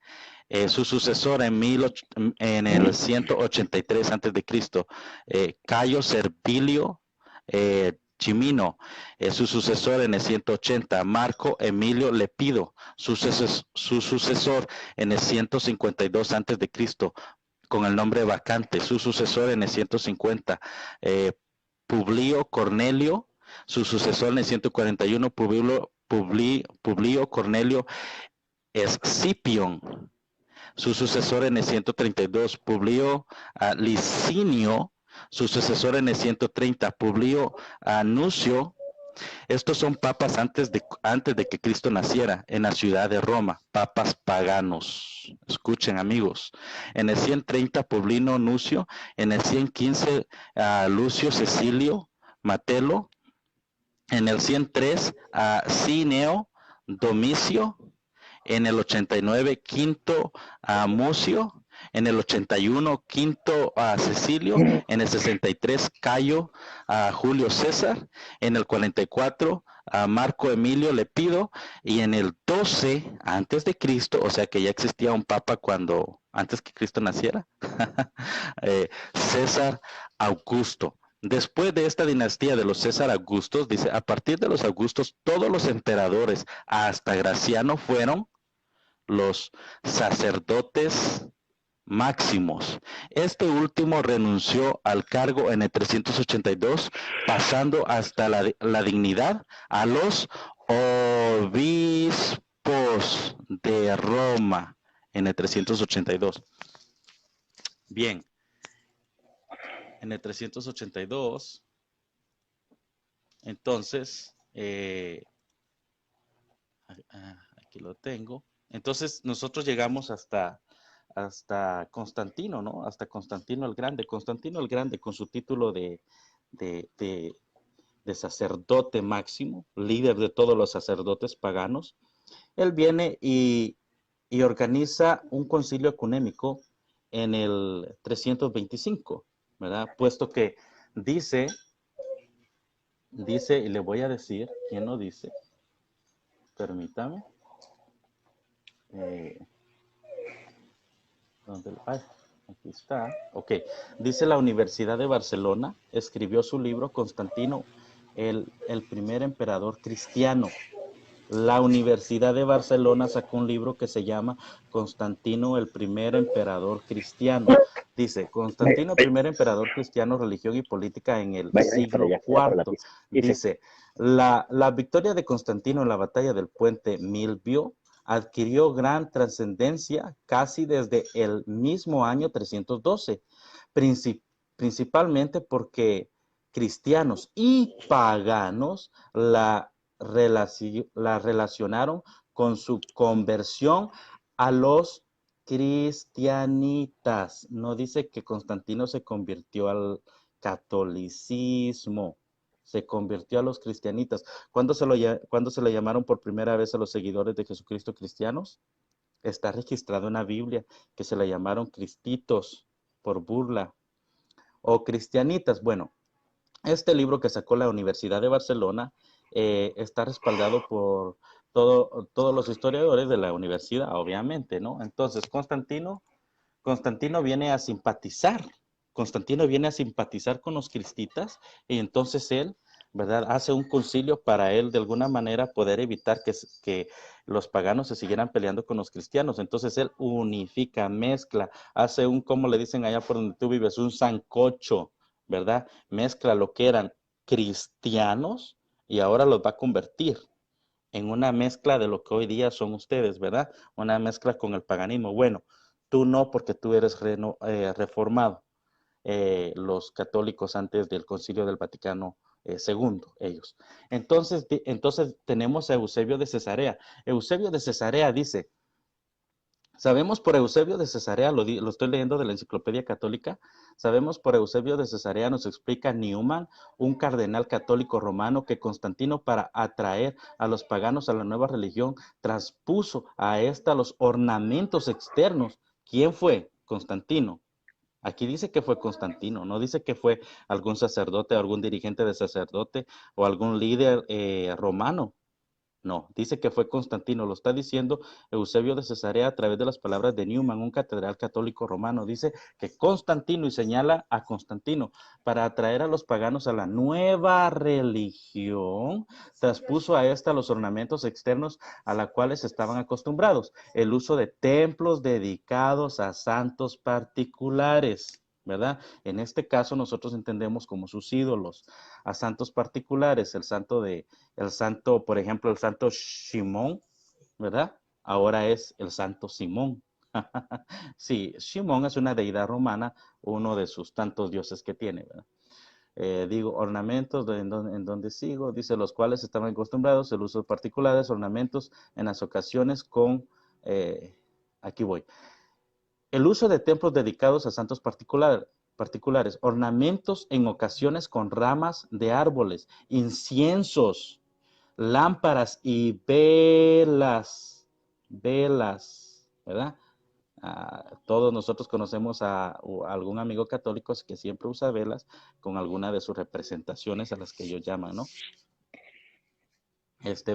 Su sucesor en el 183 antes de Cristo, Cayo Servilio Chimino. Su sucesor en el 180, Marco Emilio Lepido. Su sucesor en el 152 antes de Cristo, con el nombre vacante. Su sucesor en el 150, Publio Cornelio. Su sucesor en el 141, Publio Cornelio Escipión. Su sucesor en el 132, Publio Licinio. Su sucesor en el 130, Publio Nucio. Estos son papas antes de que Cristo naciera en la ciudad de Roma, papas paganos. Escuchen, amigos. En el 130, Publio Nucio. En el 115, Lucio Cecilio Matelo. En el 103, Cineo Domicio. En el 89, Quinto Mucio. En el 81, Quinto Cecilio. En el 63, Cayo Julio César. En el 44, Marco Emilio Lepido. Y en el 12, antes de Cristo, o sea que ya existía un papa antes que Cristo naciera, César Augusto. Después de esta dinastía de los César Augustos, dice, a partir de los Augustos, todos los emperadores hasta Graciano fueron los sacerdotes máximos. Este último renunció al cargo en el 382, pasando hasta la dignidad a los obispos de Roma en el 382. Bien, en el 382, entonces, aquí lo tengo. Entonces nosotros llegamos hasta Constantino, ¿no? Hasta Constantino el Grande. Constantino el Grande, con su título de sacerdote máximo, líder de todos los sacerdotes paganos, él viene y organiza un concilio ecuménico en el 325, ¿verdad? Puesto que dice, y le voy a decir, ¿quién lo dice? Permítame. Aquí está. Ok. Dice la Universidad de Barcelona, escribió su libro Constantino, el primer emperador cristiano. La Universidad de Barcelona sacó un libro que se llama Constantino, el primer emperador cristiano. Dice, Constantino, primer emperador cristiano, religión y política en el siglo IV. Dice, la victoria de Constantino en la batalla del puente Milvio adquirió gran trascendencia casi desde el mismo año 312, principalmente porque cristianos y paganos la relacionaron con su conversión a los cristianitas. No dice que Constantino se convirtió al catolicismo, se convirtió a los cristianitas. ¿Cuándo se le llamaron por primera vez a los seguidores de Jesucristo cristianos? Está registrado en la Biblia que se le llamaron cristitos por burla o cristianitas. Bueno, este libro que sacó la Universidad de Barcelona está respaldado por todos los historiadores de la universidad, obviamente, ¿no? Entonces, Constantino viene a simpatizar. Constantino viene a simpatizar con los cristitas y entonces él, ¿verdad? Hace un concilio para él de alguna manera poder evitar que los paganos se siguieran peleando con los cristianos. Entonces él unifica, mezcla, hace como le dicen allá por donde tú vives, un sancocho, ¿verdad? Mezcla lo que eran cristianos y ahora los va a convertir en una mezcla de lo que hoy día son ustedes, ¿verdad? Una mezcla con el paganismo. Bueno, tú no, porque tú eres reformado. Los católicos antes del Concilio del Vaticano II, ellos. Entonces tenemos a Eusebio de Cesarea. Eusebio de Cesarea dice, sabemos por Eusebio de Cesarea, lo estoy leyendo de la Enciclopedia Católica, sabemos por Eusebio de Cesarea, nos explica Newman, un cardenal católico romano, que Constantino, para atraer a los paganos a la nueva religión, transpuso a esta los ornamentos externos. ¿Quién fue? Constantino. Aquí dice que fue Constantino, no dice que fue algún sacerdote, algún dirigente de sacerdote o algún líder romano. No, dice que fue Constantino, lo está diciendo Eusebio de Cesarea a través de las palabras de Newman, un catedral católico romano. Dice que Constantino, y señala a Constantino, para atraer a los paganos a la nueva religión, traspuso a esta los ornamentos externos a los cuales estaban acostumbrados, el uso de templos dedicados a santos particulares. ¿Verdad? En este caso nosotros entendemos como sus ídolos a santos particulares, el santo, por ejemplo, el santo Simón, ¿verdad? Ahora es el santo Simón. Sí, Simón es una deidad romana, uno de sus tantos dioses que tiene, ¿verdad? Digo, ornamentos en donde sigo, dice, los cuales estaban acostumbrados, el uso de particulares, ornamentos en las ocasiones con, aquí voy, el uso de templos dedicados a santos particulares, ornamentos en ocasiones con ramas de árboles, inciensos, lámparas y velas, ¿verdad? Todos nosotros conocemos a algún amigo católico que siempre usa velas con alguna de sus representaciones a las que ellos llaman, ¿no?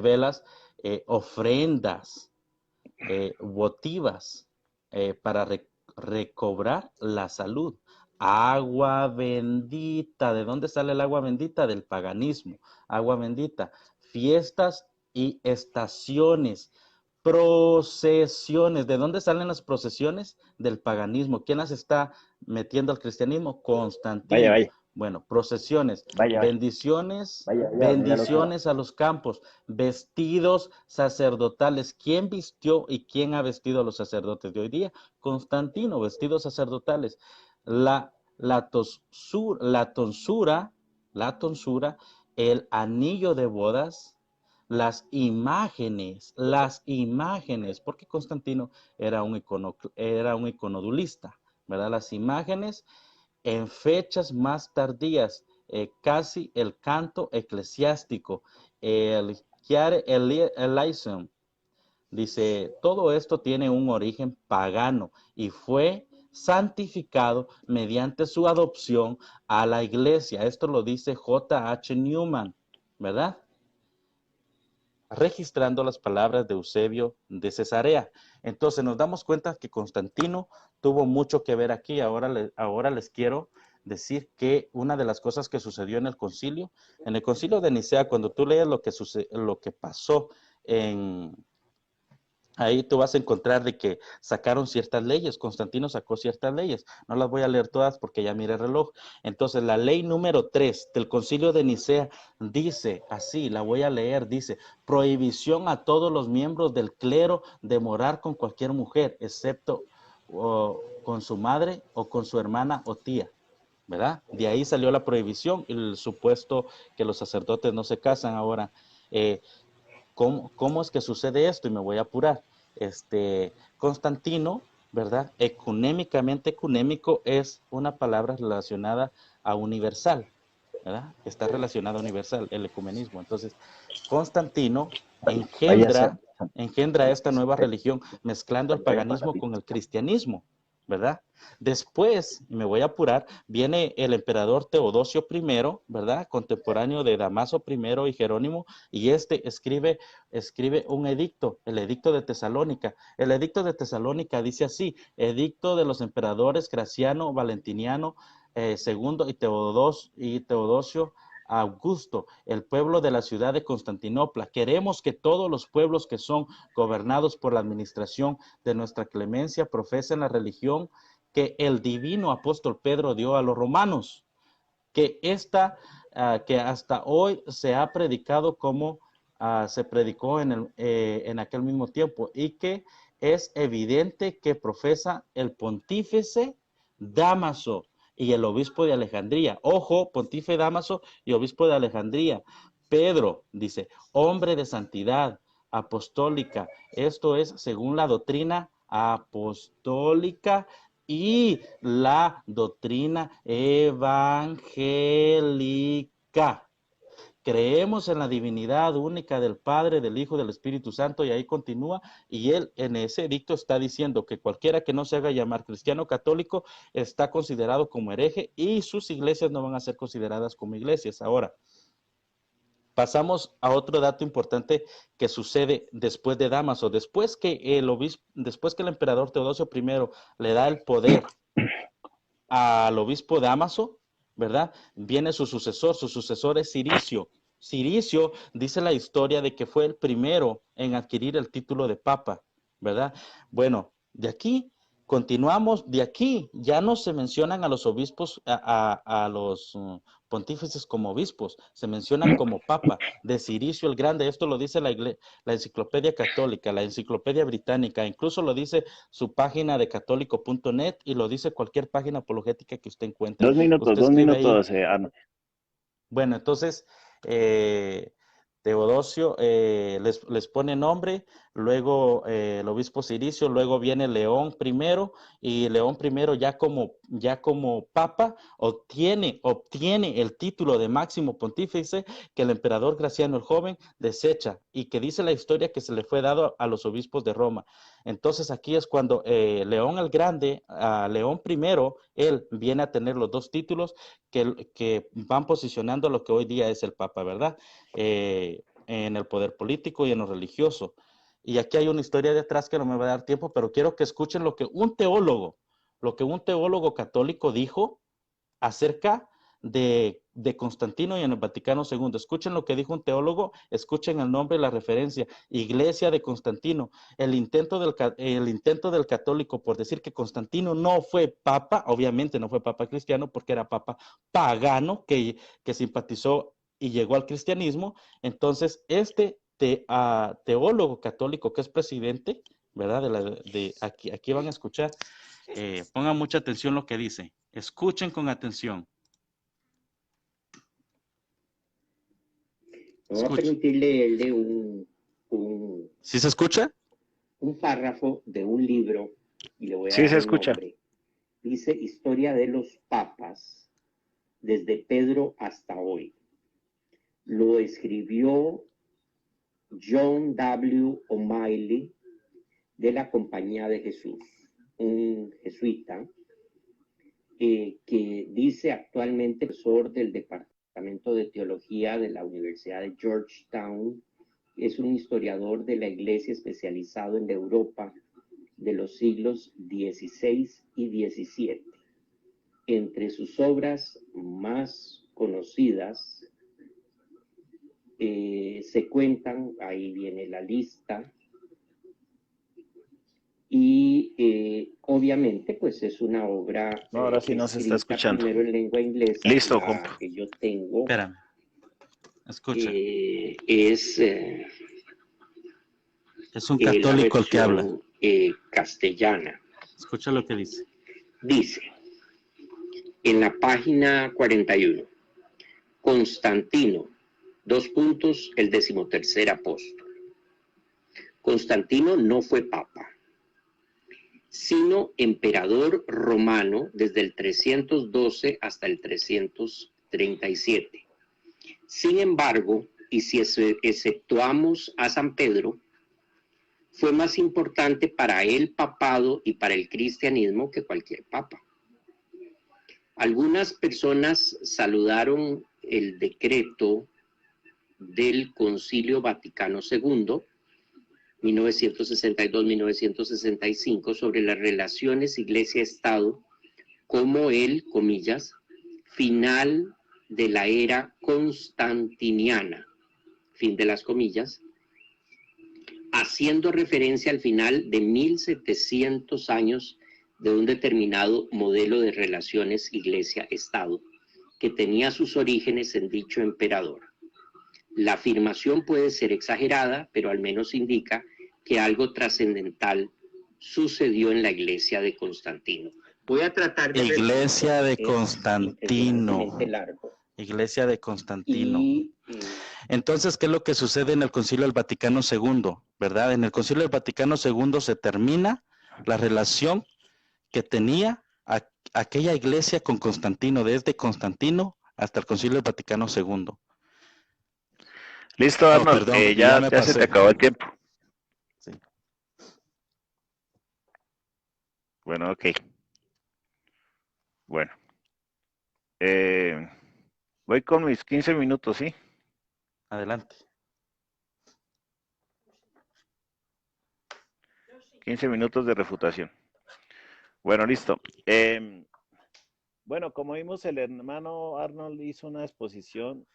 Velas, ofrendas, votivas para recobrar la salud. Agua bendita. ¿De dónde sale el agua bendita? Del paganismo. Agua bendita. Fiestas y estaciones. Procesiones. ¿De dónde salen las procesiones? Del paganismo. ¿Quién las está metiendo al cristianismo? Constantino. Vaya. Bueno, procesiones, Vaya. bendiciones, Mira bendiciones a los campos, vestidos sacerdotales. ¿Quién vistió y quién ha vestido a los sacerdotes de hoy día? Constantino, vestidos sacerdotales. La tonsura, el anillo de bodas, las imágenes, porque Constantino era un iconodulista, ¿verdad? Las imágenes en fechas más tardías, casi el canto eclesiástico, el Chiare Eleison, dice, todo esto tiene un origen pagano y fue santificado mediante su adopción a la iglesia. Esto lo dice J.H. Newman, ¿verdad? Registrando las palabras de Eusebio de Cesarea. Entonces nos damos cuenta que Constantino tuvo mucho que ver aquí. Ahora les quiero decir que una de las cosas que sucedió en el concilio de Nicea, cuando tú lees lo que pasó ahí tú vas a encontrar de que sacaron ciertas leyes. Constantino sacó ciertas leyes. No las voy a leer todas porque ya miré el reloj. Entonces, la ley número 3 del Concilio de Nicea dice así, la voy a leer, dice, prohibición a todos los miembros del clero de morar con cualquier mujer, excepto con su madre o con su hermana o tía. ¿Verdad? De ahí salió la prohibición y el supuesto que los sacerdotes no se casan ahora. ¿Cómo es que sucede esto? Y me voy a apurar. Constantino, ¿verdad? Ecunémico es una palabra relacionada a universal, ¿verdad? Está relacionada a universal, el ecumenismo. Entonces, Constantino engendra esta nueva religión mezclando el paganismo con el cristianismo, ¿verdad? Después, me voy a apurar, viene el emperador Teodosio I, ¿verdad? Contemporáneo de Damaso I y Jerónimo, y escribe un edicto, el edicto de Tesalónica. El edicto de Tesalónica dice así: edicto de los emperadores Graciano, Valentiniano II y Teodosio Augusto, el pueblo de la ciudad de Constantinopla. Queremos que todos los pueblos que son gobernados por la administración de nuestra clemencia profesen la religión que el divino apóstol Pedro dio a los romanos, que hasta hoy se ha predicado como se predicó en aquel mismo tiempo, y que es evidente que profesa el pontífice Dámaso y el obispo de Alejandría. Ojo, pontífice Dámaso y obispo de Alejandría. Pedro dice, hombre de santidad apostólica. Esto es según la doctrina apostólica y la doctrina evangélica, creemos en la divinidad única del Padre, del Hijo, del Espíritu Santo, y ahí continúa, y él en ese edicto está diciendo que cualquiera que no se haga llamar cristiano católico está considerado como hereje y sus iglesias no van a ser consideradas como iglesias. Ahora, pasamos a otro dato importante que sucede después de Dámaso. Después que el emperador Teodosio I le da el poder al obispo Dámaso, ¿verdad? Viene su sucesor es Ciricio. Ciricio dice la historia de que fue el primero en adquirir el título de papa, ¿verdad? Bueno, de aquí continuamos, de aquí ya no se mencionan a los obispos, a los pontífices como obispos, se mencionan como papa, de Ciricio el Grande. Esto lo dice la enciclopedia católica, la enciclopedia británica, incluso lo dice su página de católico.net y lo dice cualquier página apologética que usted encuentre. Usted Dos escribe ahí. minutos, Arnold. Bueno, entonces, Teodosio les pone nombre, luego el obispo Ciricio, luego viene León I, y León I ya como papa obtiene el título de máximo pontífice que el emperador Graciano el Joven desecha, y que dice la historia que se le fue dado a los obispos de Roma. Entonces aquí es cuando León el Grande, a León I, él viene a tener los dos títulos que van posicionando lo que hoy día es el Papa, ¿verdad? En el poder político y en lo religioso. Y aquí hay una historia detrás que no me va a dar tiempo, pero quiero que escuchen lo que un teólogo católico dijo acerca de Constantino y en el Vaticano II. Escuchen lo que dijo un teólogo, escuchen el nombre y la referencia, Iglesia de Constantino. El intento del católico por decir que Constantino no fue papa, obviamente no fue papa cristiano porque era papa pagano que simpatizó y llegó al cristianismo. Entonces, teólogo católico que es presidente, ¿verdad? Aquí van a escuchar, pongan mucha atención lo que dice. Escuchen con atención. Me voy a permitir leerle ¿Sí se escucha? Un párrafo de un libro y le voy a Sí, dar se el escucha. nombre. Dice Historia de los Papas desde Pedro hasta hoy. Lo escribió John W. O'Malley de la Compañía de Jesús, un jesuita que dice actualmente profesor del Departamento de Teología de la Universidad de Georgetown. Es un historiador de la Iglesia especializado en la Europa de los siglos XVI y XVII. Entre sus obras más conocidas se cuentan, ahí viene la lista, y obviamente pues es una obra No, ahora sí no se está escuchando. primero en lengua inglesa. Listo, la compa. que yo tengo. Espérame. Escucha. Es un católico el que habla. Castellana. Escucha lo que dice. Dice, en la página 41, Constantino, el 13º apóstol. Constantino no fue papa, sino emperador romano desde el 312 hasta el 337. Sin embargo, y si exceptuamos a San Pedro, fue más importante para el papado y para el cristianismo que cualquier papa. Algunas personas saludaron el decreto del Concilio Vaticano II, 1962-1965, sobre las relaciones Iglesia-Estado como el, comillas, final de la era constantiniana, fin de las comillas, haciendo referencia al final de 1700 años de un determinado modelo de relaciones Iglesia-Estado que tenía sus orígenes en dicho emperador. La afirmación puede ser exagerada, pero al menos indica que algo trascendental sucedió en la Iglesia de Constantino. Voy a tratar de... Iglesia de Constantino. Iglesia de Constantino. Entonces, ¿qué es lo que sucede en el Concilio del Vaticano II? ¿Verdad? En el Concilio del Vaticano II se termina la relación que tenía aquella iglesia con Constantino, desde Constantino hasta el Concilio del Vaticano II. Listo, Oh, Arnold, perdón, y ya ya, me ya se te pasé. acabó el tiempo. Sí. Bueno, ok. Bueno, eh, voy con mis 15 minutos, ¿sí? Adelante. 15 minutos de refutación. Bueno, listo. Bueno, como vimos, el hermano Arnold hizo una exposición,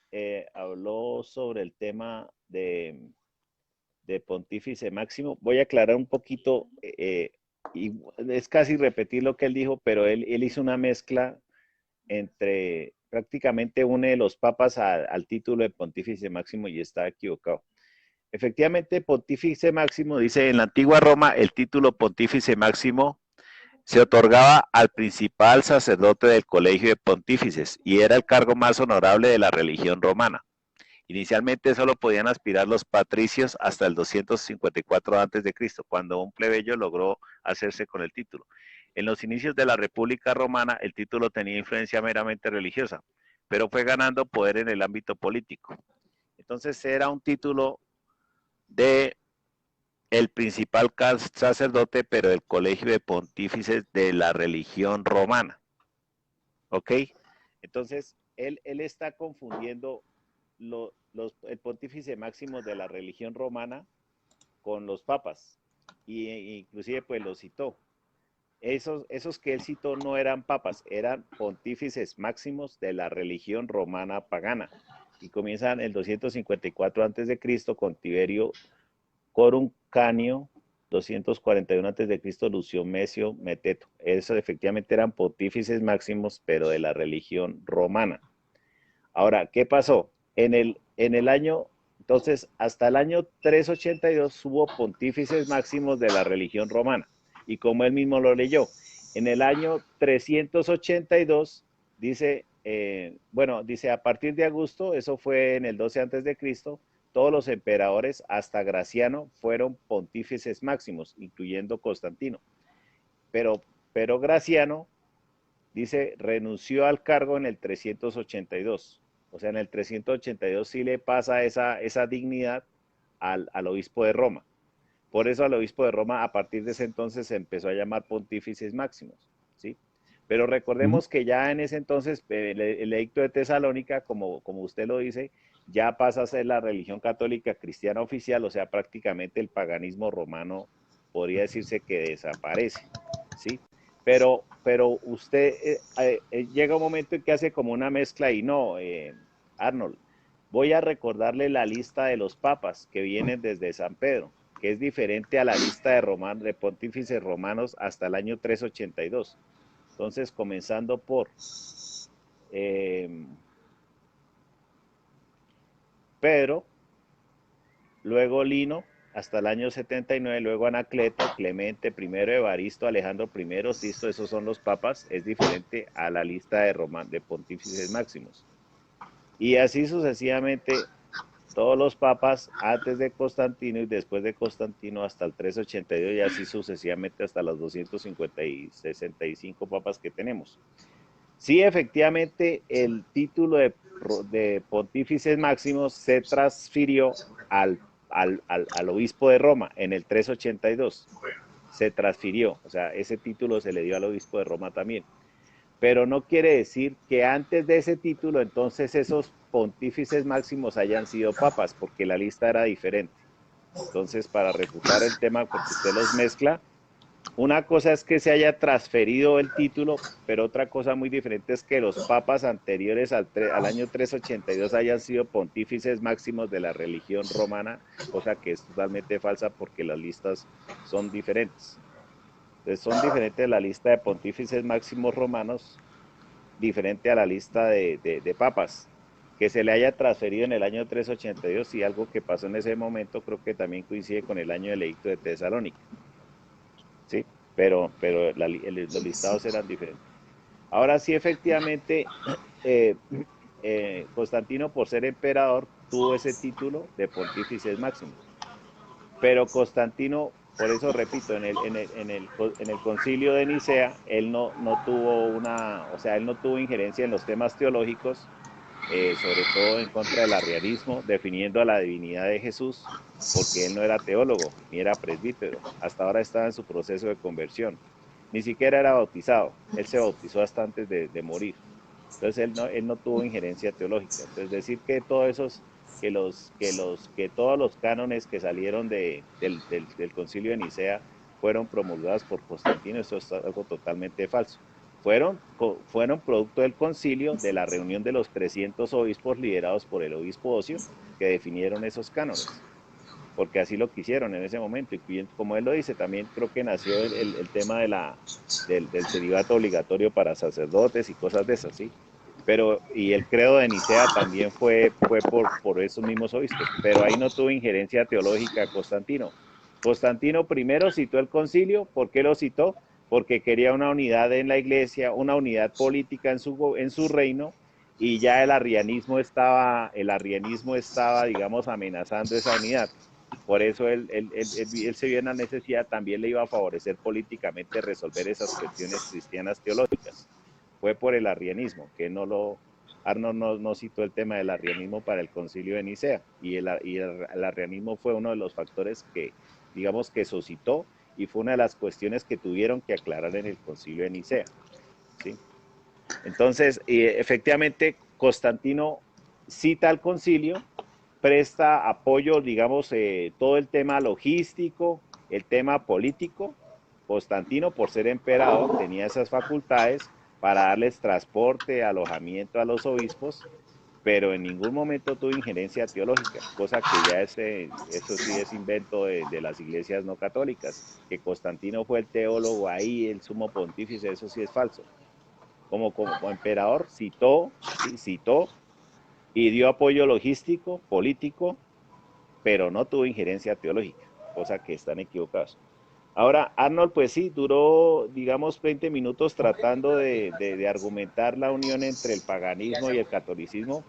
habló sobre el tema de Pontífice Máximo. Voy a aclarar un poquito, y es casi repetir lo que él dijo, pero él hizo una mezcla entre prácticamente une los papas al título de Pontífice Máximo y está equivocado. Efectivamente, Pontífice Máximo dice en la antigua Roma el título Pontífice Máximo se otorgaba al principal sacerdote del colegio de pontífices y era el cargo más honorable de la religión romana. Inicialmente solo podían aspirar los patricios hasta el 254 a.C., cuando un plebeyo logró hacerse con el título. En los inicios de la República Romana, el título tenía influencia meramente religiosa, pero fue ganando poder en el ámbito político. Entonces era un título de el principal sacerdote, pero del colegio de pontífices de la religión romana. ¿Ok? Entonces, él está confundiendo el pontífice máximo de la religión romana con los papas. Y inclusive pues los citó. Esos que él citó no eran papas, eran pontífices máximos de la religión romana pagana. Y comienzan el 254 a.C. con Tiberio Corum Canio, 241 a.C., Lucio Mesio Meteto. Esos efectivamente eran pontífices máximos, pero de la religión romana. Ahora, ¿qué pasó? En el año, entonces, hasta el año 382 hubo pontífices máximos de la religión romana. Y como él mismo lo leyó, en el año 382 dice, bueno, dice a partir de Augusto, eso fue en el 12 a.C., todos los emperadores hasta Graciano fueron pontífices máximos, incluyendo Constantino. Pero Graciano, dice, renunció al cargo en el 382. O sea, en el 382 sí le pasa esa dignidad al obispo de Roma. Por eso al obispo de Roma a partir de ese entonces se empezó a llamar pontífices máximos, ¿sí? Pero recordemos que ya en ese entonces el edicto de Tesalónica, como usted lo dice, ya pasa a ser la religión católica cristiana oficial, o sea, prácticamente el paganismo romano podría decirse que desaparece, ¿sí? Pero usted llega un momento en que hace como una mezcla y no, Arnold, voy a recordarle la lista de los papas que vienen desde San Pedro, que es diferente a la lista de pontífices romanos hasta el año 382. Entonces, comenzando por Pedro, luego Lino, hasta el año 79, luego Anacleto, Clemente I, Evaristo, Alejandro I, Sisto, esos son los papas, es diferente a la lista de pontífices máximos. Y así sucesivamente, todos los papas antes de Constantino y después de Constantino hasta el 382 y así sucesivamente hasta los 250 y 65 papas que tenemos. Sí, efectivamente, el título de pontífices máximos se transfirió al obispo de Roma en el 382. Se transfirió, o sea, ese título se le dio al obispo de Roma también. Pero no quiere decir que antes de ese título, entonces esos pontífices máximos hayan sido papas, porque la lista era diferente. Entonces, para refutar el tema, porque usted los mezcla, una cosa es que se haya transferido el título, pero otra cosa muy diferente es que los papas anteriores al año 382 hayan sido pontífices máximos de la religión romana, cosa que es totalmente falsa porque las listas son diferentes. Entonces son diferentes la lista de pontífices máximos romanos, diferente a la lista de papas. Que se le haya transferido en el año 382 y algo que pasó en ese momento creo que también coincide con el año del edicto de Tesalónica. ¿Sí? Pero los listados eran diferentes. Ahora sí, efectivamente, Constantino, por ser emperador, tuvo ese título de pontífices máximos. Pero Constantino, por eso repito, en el concilio de Nicea, él no tuvo él no tuvo injerencia en los temas teológicos, sobre todo en contra del arrianismo, definiendo a la divinidad de Jesús, porque él no era teólogo ni era presbítero. Hasta ahora estaba en su proceso de conversión. Ni siquiera era bautizado. Él se bautizó hasta antes de morir. Entonces él no tuvo injerencia teológica. Entonces decir que todos esos, que todos los cánones que salieron del concilio de Nicea fueron promulgados por Constantino, eso es algo totalmente falso. Fueron producto del concilio, de la reunión de los 300 obispos liderados por el obispo Ocio, que definieron esos cánones, porque así lo quisieron en ese momento. Y como él lo dice, también creo que nació el tema del celibato obligatorio para sacerdotes y cosas de esas, ¿sí? Pero, y el credo de Nicea también fue por esos mismos obispos, pero ahí no tuvo injerencia teológica Constantino. Constantino primero citó el concilio. ¿Por qué lo citó? Porque quería una unidad en la iglesia, una unidad política en su reino, y ya el arrianismo estaba, digamos, amenazando esa unidad. Por eso él se vio en la necesidad, también le iba a favorecer políticamente resolver esas cuestiones cristianas teológicas. Fue por el arrianismo, que Arnold no citó el tema del arrianismo para el concilio de Nicea, y el arrianismo fue uno de los factores que, digamos, que suscitó, y fue una de las cuestiones que tuvieron que aclarar en el concilio de Nicea, ¿sí? Entonces, efectivamente, Constantino cita al concilio, presta apoyo, digamos, todo el tema logístico, el tema político. Constantino, por ser emperador, tenía esas facultades para darles transporte, alojamiento a los obispos, pero en ningún momento tuvo injerencia teológica, cosa que ya eso sí es invento de las iglesias no católicas, que Constantino fue el teólogo ahí, el sumo pontífice, eso sí es falso. Como emperador citó y dio apoyo logístico, político, pero no tuvo injerencia teológica, cosa que están equivocados. Ahora, Arnold, pues sí, duró, digamos, 20 minutos tratando de argumentar la unión entre el paganismo y el catolicismo,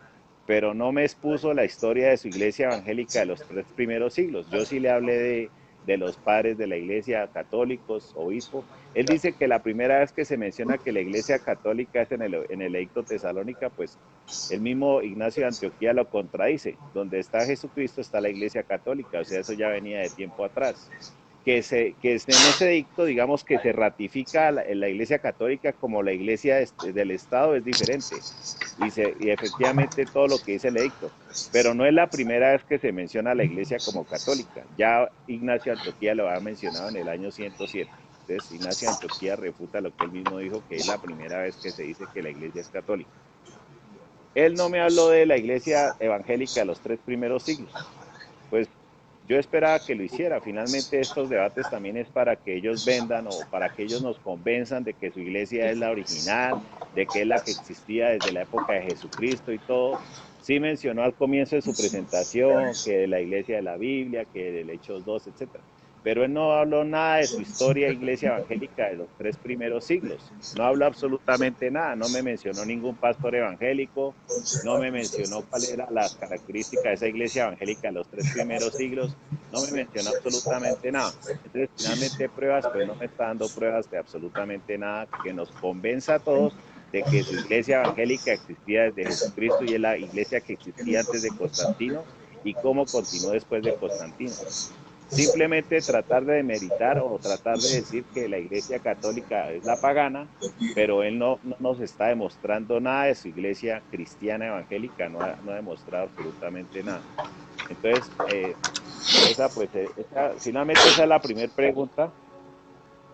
pero no me expuso la historia de su iglesia evangélica de los 3 primeros siglos. Yo sí le hablé de los padres de la iglesia, católicos, obispo. Él dice que la primera vez que se menciona que la iglesia católica es en el Edicto Tesalónica, pues el mismo Ignacio de Antioquía lo contradice. Donde está Jesucristo está la iglesia católica, o sea, eso ya venía de tiempo atrás. Que en ese edicto, digamos, que se ratifica la Iglesia Católica como la Iglesia del Estado es diferente, y efectivamente todo lo que dice el edicto, pero no es la primera vez que se menciona la Iglesia como católica. Ya Ignacio de Antioquía lo ha mencionado en el año 107. Entonces Ignacio de Antioquía refuta lo que él mismo dijo, que es la primera vez que se dice que la Iglesia es católica. Él no me habló de la Iglesia evangélica de los 3 primeros siglos. Pues yo esperaba que lo hiciera. Finalmente estos debates también es para que ellos vendan, o para que ellos nos convenzan de que su iglesia es la original, de que es la que existía desde la época de Jesucristo y todo. Sí mencionó al comienzo de su presentación que de la iglesia de la Biblia, que del Hechos 2, etcétera. Pero él no habló nada de su historia iglesia evangélica de los 3 primeros siglos. No habló absolutamente nada. No me mencionó ningún pastor evangélico, no me mencionó cuál era las características de esa iglesia evangélica de los 3 primeros siglos, no me mencionó absolutamente nada. Entonces, finalmente pruebas, pues no me está dando pruebas de absolutamente nada que nos convenza a todos de que su iglesia evangélica existía desde Jesucristo y es la iglesia que existía antes de Constantino y cómo continuó después de Constantino. Simplemente tratar de demeritar o tratar de decir que la iglesia católica es la pagana, pero él no nos está demostrando nada de su iglesia cristiana evangélica, no ha demostrado absolutamente nada. Entonces, finalmente esa es la primera pregunta,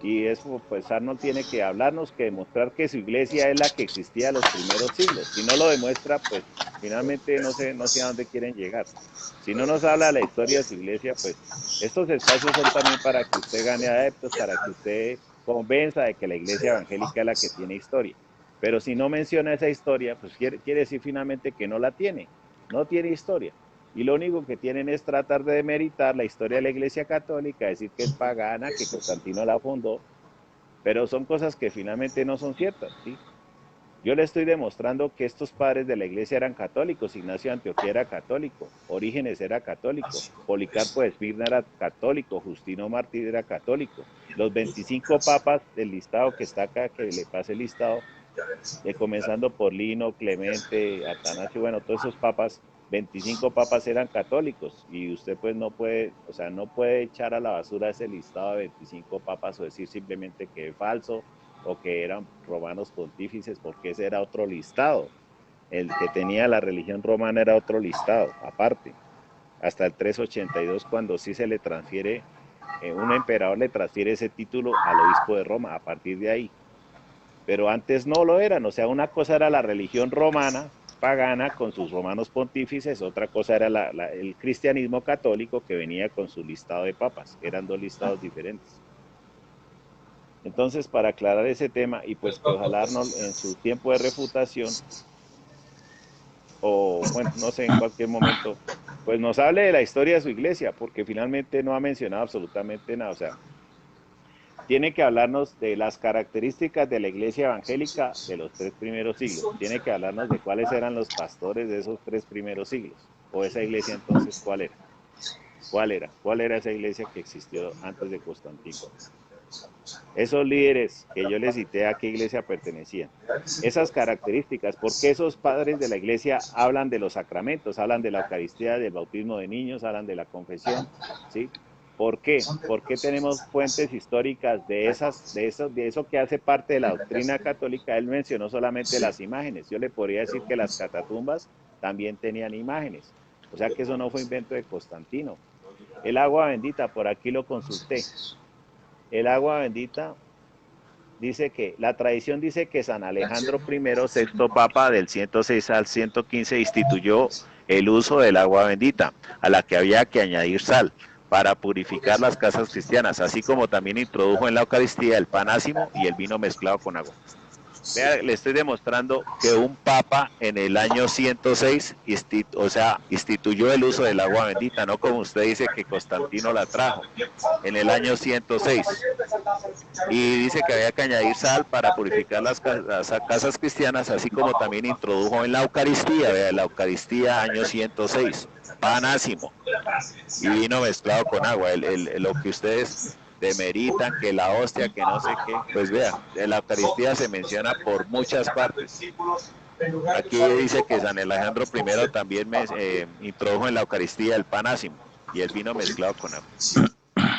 y eso pues Arnold tiene que hablarnos, que demostrar que su iglesia es la que existía los 1 primeros siglos. Si no lo demuestra, pues finalmente no sé a dónde quieren llegar. Si no nos habla de la historia de su iglesia, pues estos espacios son también para que usted gane adeptos, para que usted convenza de que la iglesia evangélica es la que tiene historia. Pero si no menciona esa historia, pues quiere decir finalmente que no la tiene, no tiene historia. Y lo único que tienen es tratar de demeritar la historia de la Iglesia Católica, decir que es pagana, que Constantino la fundó, pero son cosas que finalmente no son ciertas, ¿sí? Yo le estoy demostrando que estos padres de la iglesia eran católicos. Ignacio de Antioquía era católico, Orígenes era católico, Policarpo de Esmirna era católico, Justino Mártir era católico. Los 25 papas del listado que está acá, que le pase el listado, comenzando por Lino, Clemente, Atanasio, bueno, todos esos papas, 25 papas eran católicos, y usted pues no puede, o sea, no puede echar a la basura ese listado de 25 papas o decir simplemente que es falso o que eran romanos pontífices, porque ese era otro listado. El que tenía la religión romana era otro listado, aparte. Hasta el 382, cuando sí se le transfiere, un emperador le transfiere ese título al obispo de Roma, a partir de ahí. Pero antes no lo eran, o sea, una cosa era la religión romana, pagana, con sus romanos pontífices, otra cosa era el cristianismo católico, que venía con su listado de papas, eran dos listados diferentes. Entonces, para aclarar ese tema, y pues que ojalá Arnold en su tiempo de refutación, o bueno, no sé, en cualquier momento, pues nos hable de la historia de su iglesia, porque finalmente no ha mencionado absolutamente nada, o sea, tiene que hablarnos de las características de la iglesia evangélica de los 3 primeros siglos, tiene que hablarnos de cuáles eran los pastores de esos 3 primeros siglos, o esa iglesia entonces, ¿cuál era? ¿Cuál era esa iglesia que existió antes de Constantino? Esos líderes que yo les cité, ¿a qué iglesia pertenecían? Esas características, ¿por qué esos padres de la iglesia hablan de los sacramentos, hablan de la Eucaristía, del bautismo de niños, hablan de la confesión? ¿Sí? ¿Por qué? ¿Por qué tenemos fuentes históricas de eso que hace parte de la doctrina católica? Él mencionó solamente las imágenes. Yo le podría decir que las catatumbas también tenían imágenes. O sea que eso no fue invento de Constantino. El agua bendita, por aquí lo consulté. El agua bendita la tradición dice que San Alejandro I, sexto papa, del 106 al 115, instituyó el uso del agua bendita, a la que había que añadir sal, para purificar las casas cristianas, así como también introdujo en la Eucaristía el pan ácimo y el vino mezclado con agua. Vea, le estoy demostrando que un papa en el año 106 instituyó el uso del agua bendita, no como usted dice que Constantino la trajo, en el año 106. Y dice que había que añadir sal para purificar las casas cristianas, así como también introdujo en la Eucaristía, vea, la Eucaristía año 106, pan ácimo y vino mezclado con agua, lo que ustedes demeritan, que la hostia, que no sé qué, pues vea, en la Eucaristía se menciona por muchas partes. Aquí dice que San Alejandro I también introdujo en la Eucaristía el pan ácimo y el vino mezclado con agua.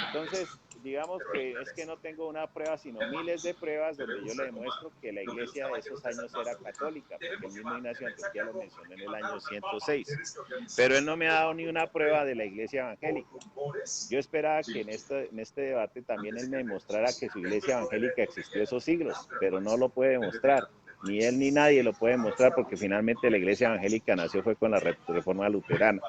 Entonces, digamos que es que no tengo una prueba, sino miles de pruebas donde yo le demuestro que la iglesia de esos años era católica, porque el mismo Ignacio de Antioquía lo mencionó en el año 106. Pero él no me ha dado ni una prueba de la iglesia evangélica. Yo esperaba que en este debate también él me demostrara que su iglesia evangélica existió esos siglos, pero no lo puede demostrar. Ni él ni nadie lo puede demostrar, porque finalmente la iglesia evangélica nació fue con la reforma luterana.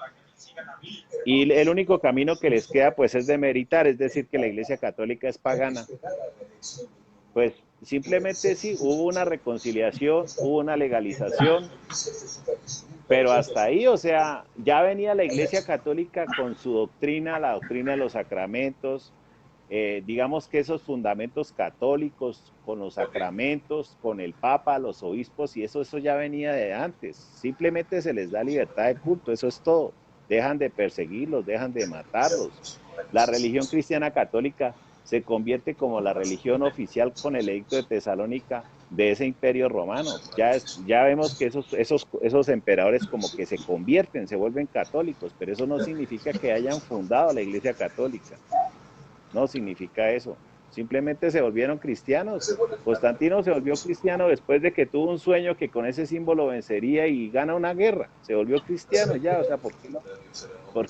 Y el único camino que les queda pues es demeritar, es decir, que la iglesia católica es pagana. Pues simplemente sí, hubo una reconciliación, hubo una legalización, pero hasta ahí, o sea, ya venía la iglesia católica con su doctrina, la doctrina de los sacramentos, digamos que esos fundamentos católicos, con los sacramentos, con el papa, los obispos, y eso ya venía de antes. Simplemente se les da libertad de culto, eso es todo. Dejan de perseguirlos, dejan de matarlos. La religión cristiana católica se convierte como la religión oficial con el edicto de Tesalónica de ese imperio romano. Ya vemos que esos emperadores como que se convierten, se vuelven católicos, pero eso no significa que hayan fundado la iglesia católica. No significa eso. Simplemente se volvieron cristianos. Constantino se volvió cristiano después de que tuvo un sueño que con ese símbolo vencería y gana una guerra. Se volvió cristiano ya, o sea, ¿por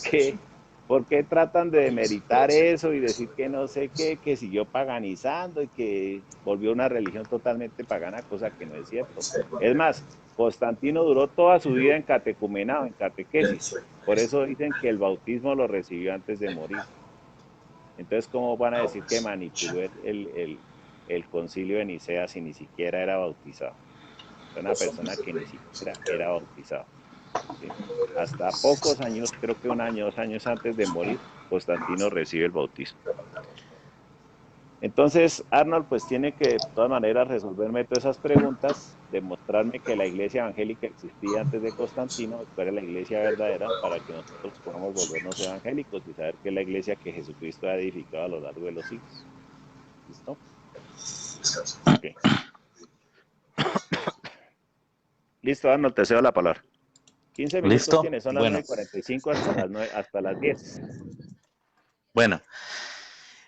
qué tratan de demeritar eso y decir que no sé qué, que siguió paganizando y que volvió una religión totalmente pagana, cosa que no es cierto? Es más, Constantino duró toda su vida en catecumenado, en catequesis. Por eso dicen que el bautismo lo recibió antes de morir. Entonces, ¿cómo van a decir que manipuló el concilio de Nicea si ni siquiera era bautizado? Una persona que ni siquiera era bautizado. ¿Sí? Hasta pocos años, creo que 1 año, 2 años antes de morir, Constantino recibe el bautismo. Entonces, Arnold pues tiene que de todas maneras resolverme todas esas preguntas, demostrarme que la iglesia evangélica existía antes de Constantino, cuál es la iglesia verdadera, para que nosotros podamos volvernos evangélicos y saber que es la iglesia que Jesucristo ha edificado a lo largo de los siglos. ¿Listo? Okay. Listo, Arnold, te cedo la palabra. 15 minutos ¿Listo? tiene, son las Bueno, 9:45 hasta las 10. bueno.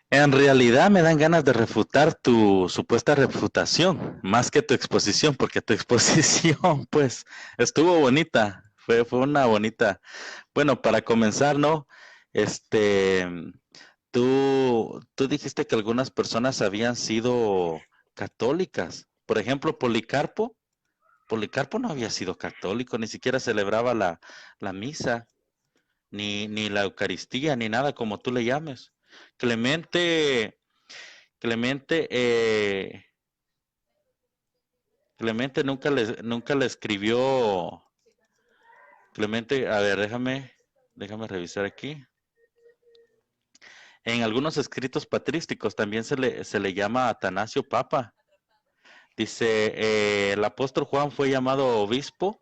En realidad me dan ganas de refutar tu supuesta refutación, más que tu exposición, porque tu exposición, pues, estuvo bonita. Fue una bonita. Bueno, para comenzar, ¿no? Este, tú dijiste que algunas personas habían sido católicas. Por ejemplo, Policarpo. Policarpo no había sido católico, ni siquiera celebraba la misa, ni la Eucaristía, ni nada como tú le llames. Clemente, Clemente, Clemente nunca le escribió. Clemente, a ver, déjame revisar aquí. En algunos escritos patrísticos también se le llama Atanasio Papa. Dice, el apóstol Juan fue llamado obispo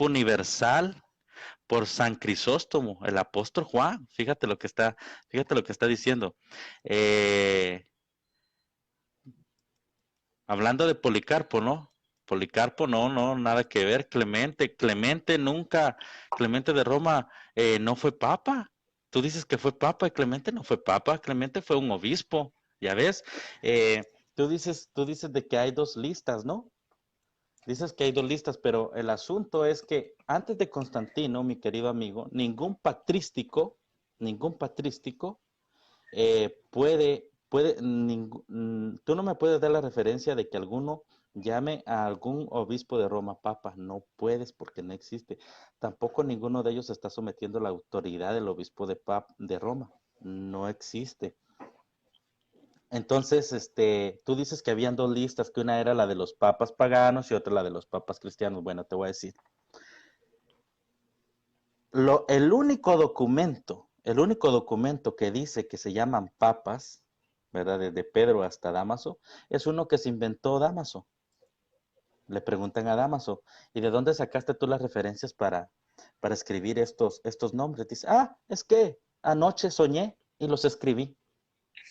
universal por San Crisóstomo, el apóstol Juan. Fíjate lo que está diciendo. Hablando de Policarpo, ¿no? Policarpo, no, nada que ver. Clemente de Roma no fue papa. Tú dices que fue papa y Clemente no fue papa. Clemente fue un obispo, ya ves. Eh, tú dices de que hay dos listas, ¿no? Dices que hay dos listas, pero el asunto es que antes de Constantino, mi querido amigo, ningún patrístico tú no me puedes dar la referencia de que alguno llame a algún obispo de Roma papa. No puedes porque no existe. Tampoco ninguno de ellos está sometiendo la autoridad del obispo de Roma. No existe. Entonces, tú dices que habían dos listas, que una era la de los papas paganos y otra la de los papas cristianos. Bueno, te voy a decir. El único documento que dice que se llaman papas, ¿verdad? Desde Pedro hasta Dámaso, es uno que se inventó Dámaso. Le preguntan a Dámaso, ¿y de dónde sacaste tú las referencias para escribir estos nombres? Dice, es que anoche soñé y los escribí.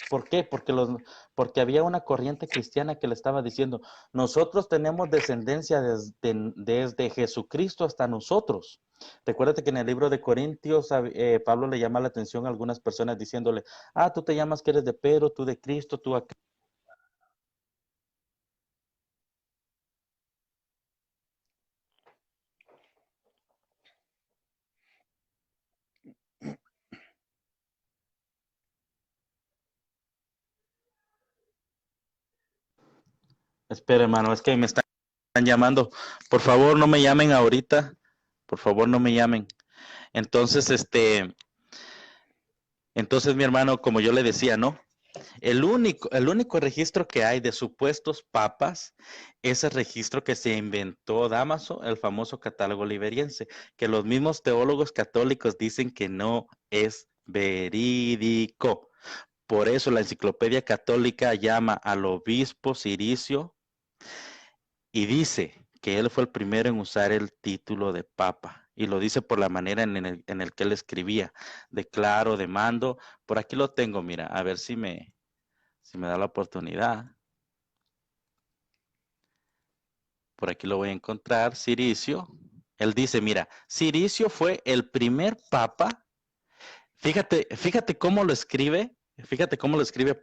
¿Por qué? Porque había una corriente cristiana que le estaba diciendo, nosotros tenemos descendencia desde Jesucristo hasta nosotros. Recuérdate que en el libro de Corintios, Pablo le llama la atención a algunas personas diciéndole, tú te llamas que eres de Pedro, tú de Cristo, tú acá. Espera, hermano, es que me están llamando. Por favor, no me llamen ahorita. Por favor, no me llamen. Entonces, mi hermano, como yo le decía, ¿no? El único registro que hay de supuestos papas es el registro que se inventó Dámaso, el famoso catálogo liberiense, que los mismos teólogos católicos dicen que no es verídico. Por eso la enciclopedia católica llama al obispo Ciricio y dice que él fue el primero en usar el título de papa. Y lo dice por la manera en el que él escribía, de claro, de mando. Por aquí lo tengo, mira, a ver si me da la oportunidad. Por aquí lo voy a encontrar, Ciricio. Él dice, mira, Ciricio fue el primer papa. Fíjate cómo lo escribe. Fíjate cómo lo escribe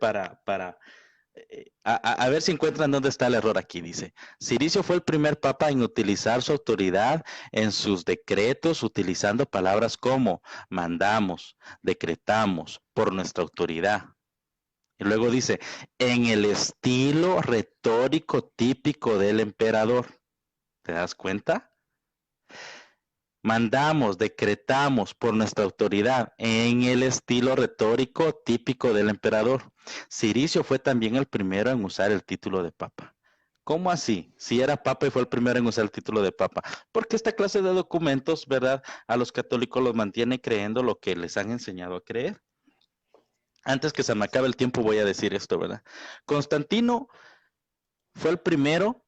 a ver si encuentran dónde está el error aquí. Dice, Ciricio fue el primer papa en utilizar su autoridad en sus decretos, utilizando palabras como mandamos, decretamos, por nuestra autoridad. Y luego dice, en el estilo retórico típico del emperador. ¿Te das cuenta? Mandamos, decretamos por nuestra autoridad en el estilo retórico típico del emperador. Ciricio fue también el primero en usar el título de papa. ¿Cómo así? Si era papa y fue el primero en usar el título de papa. Porque esta clase de documentos, ¿verdad? A los católicos los mantiene creyendo lo que les han enseñado a creer. Antes que se me acabe el tiempo voy a decir esto, ¿verdad? Constantino fue el primero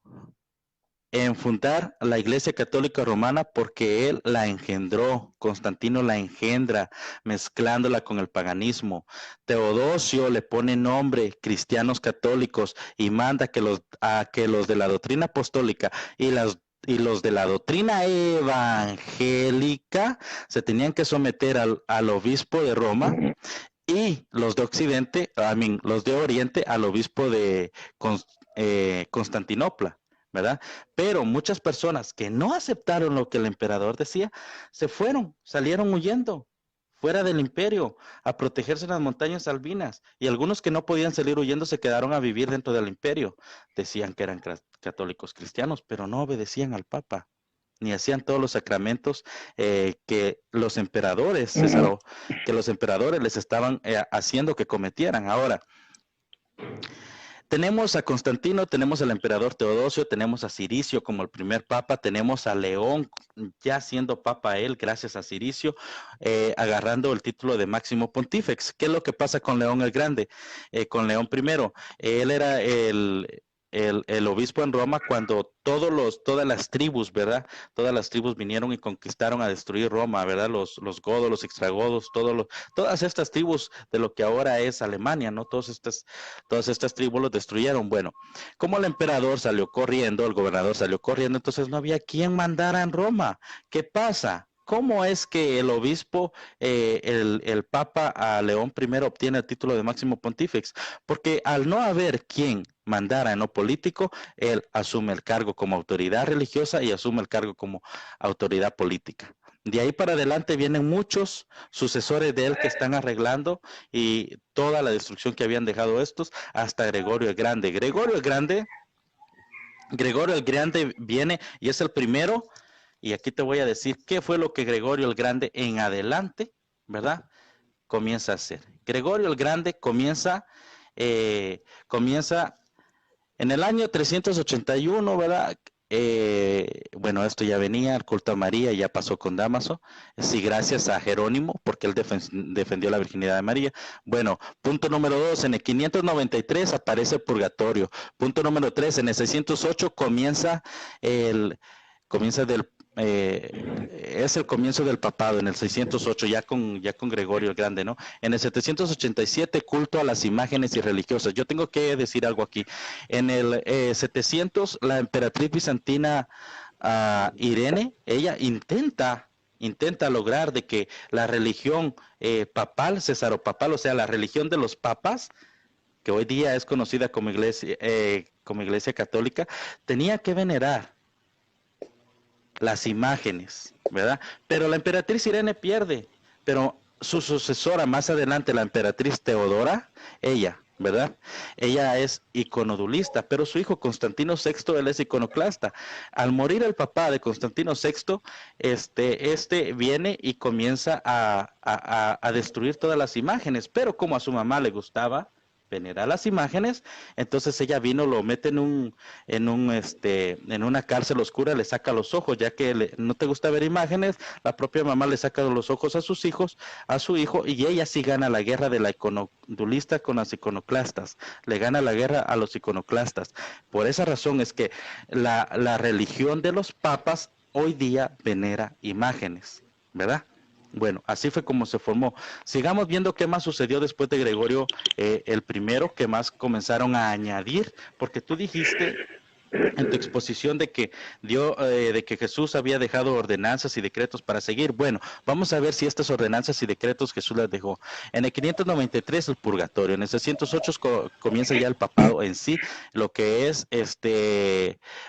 en fundar la Iglesia Católica Romana porque él la engendró. Constantino la engendra mezclándola con el paganismo. Teodosio le pone nombre cristianos católicos y manda que los de la doctrina apostólica y los de la doctrina evangélica se tenían que someter al obispo de Roma, y los de Occidente, los de Oriente, al obispo de Constantinopla, ¿verdad? Pero muchas personas que no aceptaron lo que el emperador decía, se fueron, salieron huyendo fuera del imperio a protegerse en las montañas albinas, y algunos que no podían salir huyendo se quedaron a vivir dentro del imperio. Decían que eran católicos cristianos, pero no obedecían al Papa, ni hacían todos los sacramentos que los emperadores, César, que los emperadores les estaban haciendo que cometieran. Ahora, tenemos a Constantino, tenemos al emperador Teodosio, tenemos a Ciricio como el primer papa, tenemos a León ya siendo papa él, gracias a Ciricio, agarrando el título de máximo pontífex. ¿Qué es lo que pasa con León el Grande? Con León I, él era el obispo en Roma cuando todas las tribus, ¿verdad? Todas las tribus vinieron y conquistaron a destruir Roma, ¿verdad? Los godos, los extragodos, todas estas tribus de lo que ahora es Alemania, ¿no? Todas estas tribus los destruyeron. Bueno, como el emperador salió corriendo, el gobernador salió corriendo, entonces no había quien mandara en Roma. ¿Qué pasa? ¿Cómo es que el obispo, el Papa a León I obtiene el título de máximo pontífex? Porque al no haber quien mandara en lo político, él asume el cargo como autoridad religiosa y asume el cargo como autoridad política. De ahí para adelante vienen muchos sucesores de él que están arreglando y toda la destrucción que habían dejado estos, hasta Gregorio el Grande. Gregorio el Grande viene y es el primero. Y aquí te voy a decir qué fue lo que Gregorio el Grande en adelante, ¿verdad? Comienza a hacer. Gregorio el Grande comienza en el año 381, ¿verdad? Bueno, esto ya venía, el culto a María ya pasó con Dámaso, sí, gracias a Jerónimo, porque él defendió la virginidad de María. Bueno, punto número 2, en el 593 aparece el purgatorio. Punto número 3, en el 608 es el comienzo del papado, en el 608, ya con Gregorio el Grande, ¿no? En el 787, culto a las imágenes irreligiosas. Yo tengo que decir algo aquí. En el 700, la emperatriz bizantina Irene, ella intenta lograr de que la religión papal, cesaropapal, o sea, la religión de los papas, que hoy día es conocida como iglesia católica, tenía que venerar las imágenes, ¿verdad? Pero la emperatriz Irene pierde, pero su sucesora más adelante, la emperatriz Teodora, ella, ¿verdad? Ella es iconodulista, pero su hijo Constantino VI, él es iconoclasta. Al morir el papá de Constantino VI, este viene y comienza a destruir todas las imágenes, pero como a su mamá le gustaba venerar las imágenes, entonces ella vino, lo mete en una cárcel oscura, le saca los ojos, ya que no te gusta ver imágenes, la propia mamá le saca los ojos a sus hijos, a su hijo, y ella sí gana la guerra de la iconodulista con las iconoclastas, le gana la guerra a los iconoclastas. Por esa razón es que la religión de los papas hoy día venera imágenes, ¿verdad? Bueno, así fue como se formó. Sigamos viendo qué más sucedió después de Gregorio el primero, qué más comenzaron a añadir, porque tú dijiste en tu exposición de que Jesús había dejado ordenanzas y decretos para seguir. Bueno, vamos a ver si estas ordenanzas y decretos Jesús las dejó. En el 593 el purgatorio, en el 608 comienza ya el papado en sí, lo que es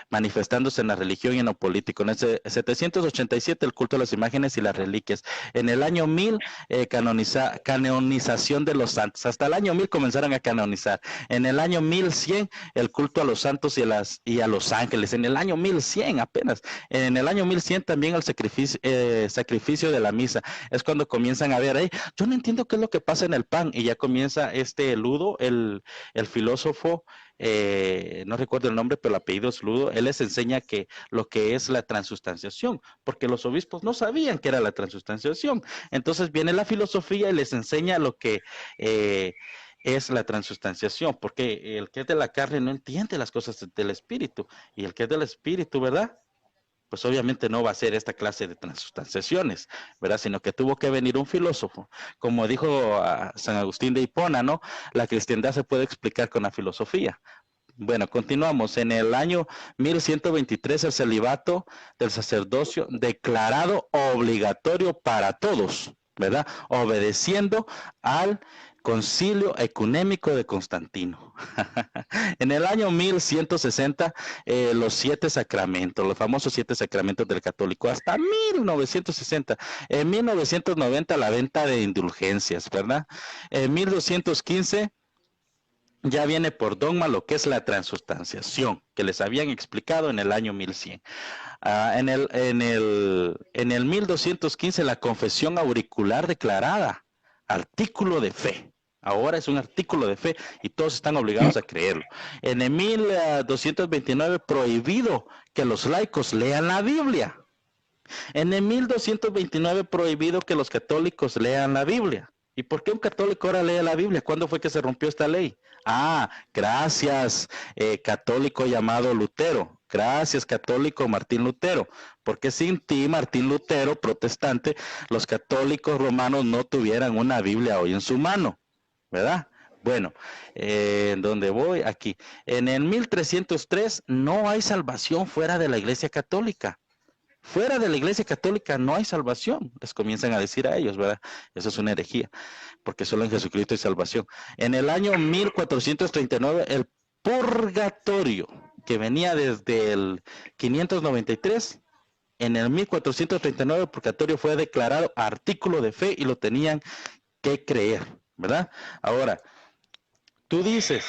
manifestándose en la religión y en lo político. En el 787 el culto a las imágenes y las reliquias. En el año 1000 canonización de los santos. Hasta el año 1000 comenzaron a canonizar. En el año 1100 el culto a los santos y a los ángeles. En el año 1100 apenas. En el año 1100 también el sacrificio de la misa. Es cuando comienzan a ver, yo no entiendo qué es lo que pasa en el pan. Y ya comienza Ludo, el filósofo, no recuerdo el nombre, pero el apellido es Ludo. Él les enseña que lo que es la transustanciación, porque los obispos no sabían qué era la transustanciación. Entonces viene la filosofía y les enseña lo que es la transustanciación, porque el que es de la carne no entiende las cosas del espíritu, y el que es del espíritu, ¿verdad? Pues obviamente no va a ser esta clase de transustanciaciones, ¿verdad? Sino que tuvo que venir un filósofo. Como dijo San Agustín de Hipona, ¿no? La cristiandad se puede explicar con la filosofía. Bueno, continuamos. En el año 1123 el celibato del sacerdocio declarado obligatorio para todos, ¿verdad? Obedeciendo al Concilio Ecuménico de Constantino. En el año 1160, los 7 sacramentos, los famosos 7 sacramentos del católico, hasta 1960. En 1990, la venta de indulgencias, ¿verdad? En 1215, ya viene por dogma lo que es la transustanciación, que les habían explicado en el año 1100. En el 1215, la confesión auricular declarada, artículo de fe. Ahora es un artículo de fe y todos están obligados a creerlo. En el 1229, prohibido que los laicos lean la Biblia. En el 1229, prohibido que los católicos lean la Biblia. ¿Y por qué un católico ahora lee la Biblia? ¿Cuándo fue que se rompió esta ley? Ah, gracias, católico llamado Lutero. Gracias, católico Martín Lutero. Porque sin ti, Martín Lutero, protestante, los católicos romanos no tuvieran una Biblia hoy en su mano, ¿verdad? Bueno, ¿en dónde voy? Aquí. En el 1303 no hay salvación fuera de la Iglesia Católica. Fuera de la Iglesia Católica no hay salvación, les comienzan a decir a ellos, ¿verdad? Eso es una herejía, porque solo en Jesucristo hay salvación. En el año 1439, el purgatorio, que venía desde el 593, en el 1439 el purgatorio fue declarado artículo de fe y lo tenían que creer, ¿verdad? Ahora, tú dices,